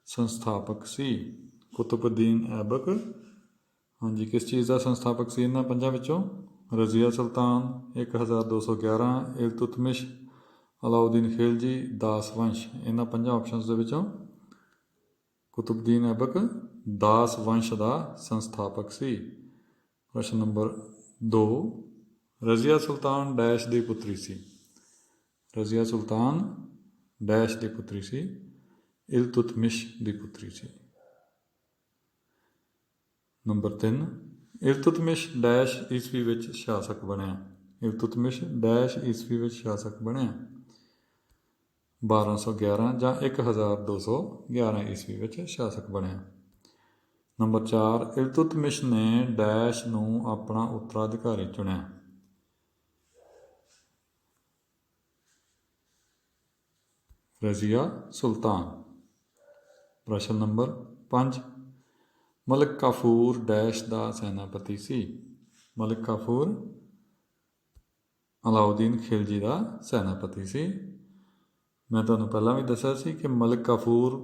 ਸੰਸਥਾਪਕ ਸੀ। ਕੁਤਬੁਦੀਨ ਐਬਕ ਹਾਂਜੀ ਕਿਸ ਚੀਜ਼ ਦਾ ਸੰਸਥਾਪਕ ਸੀ ਇਹਨਾਂ 5 ਵਿੱਚੋਂ? ਰਜ਼ੀਆ ਸੁਲਤਾਨ, 1211, ਇਲਤੁਤਮਿਸ਼, ਅਲਾਉਦੀਨ ਖਿਲਜੀ, ਦਾਸ ਵੰਸ਼। ਇਹਨਾਂ 5 ਆਪਸ਼ਨਸ ਦੇ ਵਿੱਚੋਂ ਕੁਤਬੁਦੀਨ ਐਬਕ ਦਾਸ ਵੰਸ਼ ਦਾ ਸੰਸਥਾਪਕ ਸੀ। ਪ੍ਰਸ਼ਨ ਨੰਬਰ 2, ਰਜ਼ੀਆ ਸੁਲਤਾਨ ਡੈਸ਼ ਦੀ ਪੁੱਤਰੀ ਸੀ। ਰਜ਼ੀਆ ਸੁਲਤਾਨ ਡੈਸ਼ ਦੀ ਪੁੱਤਰੀ ਸੀ? ਇਲਤੁਤਮਿਸ਼ ਦੀ ਪੁੱਤਰੀ ਸੀ। ਨੰਬਰ 3, ਇਲਤੁਤਮਿਸ਼ ਡੈਸ਼ ਈਸਵੀ ਵਿੱਚ ਸ਼ਾਸਕ ਬਣਿਆ। ਇਲਤੁਤਮਿਸ਼ ਡੈਸ਼ ਈਸਵੀ ਵਿੱਚ ਸ਼ਾਸਕ ਬਣਿਆ? 1211 ਜਾਂ 1211 ਈਸਵੀ ਵਿੱਚ ਸ਼ਾਸਕ ਬਣਿਆ। ਨੰਬਰ 4, ਇਲਤੁਤਮਿਸ਼ ਨੇ ਡੈਸ਼ ਨੂੰ ਆਪਣਾ ਉੱਤਰਾਧਿਕਾਰੀ ਚੁਣਿਆ। ਰਜ਼ੀਆ ਸੁਲਤਾਨ। ਪ੍ਰਸ਼ਨ ਨੰਬਰ 5, ਮਲਿਕ ਕਾਫੂਰ ਡੈਸ਼ ਦਾ ਸੈਨਾਪਤੀ ਸੀ। ਮਲਿਕ ਕਾਫੂਰ ਅਲਾਉਦੀਨ ਖਿਲਜੀ ਦਾ ਸੈਨਾਪਤੀ ਸੀ। ਮੈਂ ਤੁਹਾਨੂੰ ਪਹਿਲਾਂ ਵੀ ਦੱਸਿਆ ਸੀ ਕਿ ਮਲਿਕ ਕਾਫੂਰ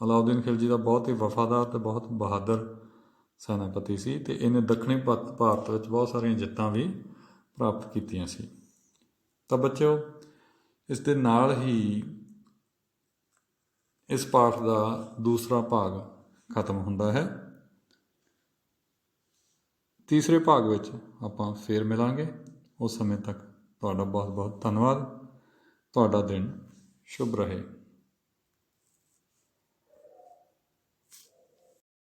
ਅਲਾਉਦੀਨ ਖਿਲਜੀ ਦਾ ਬਹੁਤ ਹੀ ਵਫਾਦਾਰ ਅਤੇ ਬਹੁਤ ਬਹਾਦਰ ਸੈਨਾਪਤੀ ਸੀ ਅਤੇ ਇਹਨੇ ਦੱਖਣੀ ਭਾਰਤ ਵਿੱਚ ਬਹੁਤ ਸਾਰੀਆਂ ਜਿੱਤਾਂ ਵੀ ਪ੍ਰਾਪਤ ਕੀਤੀਆਂ ਸੀ। ਤਾਂ ਬੱਚਿਓ, ਇਸ ਦੇ ਨਾਲ ਹੀ ਇਸ ਪਾਠ ਦਾ ਦੂਸਰਾ ਭਾਗ ਖਤਮ ਹੁੰਦਾ ਹੈ। ਤੀਸਰੇ ਭਾਗ ਵਿੱਚ ਆਪਾਂ ਫੇਰ ਮਿਲਾਂਗੇ। ਉਸ ਸਮੇਂ ਤੱਕ ਤੁਹਾਡਾ ਬਹੁਤ ਬਹੁਤ ਧੰਨਵਾਦ। ਤੁਹਾਡਾ ਦਿਨ ਸ਼ੁਭ ਰਹੇ।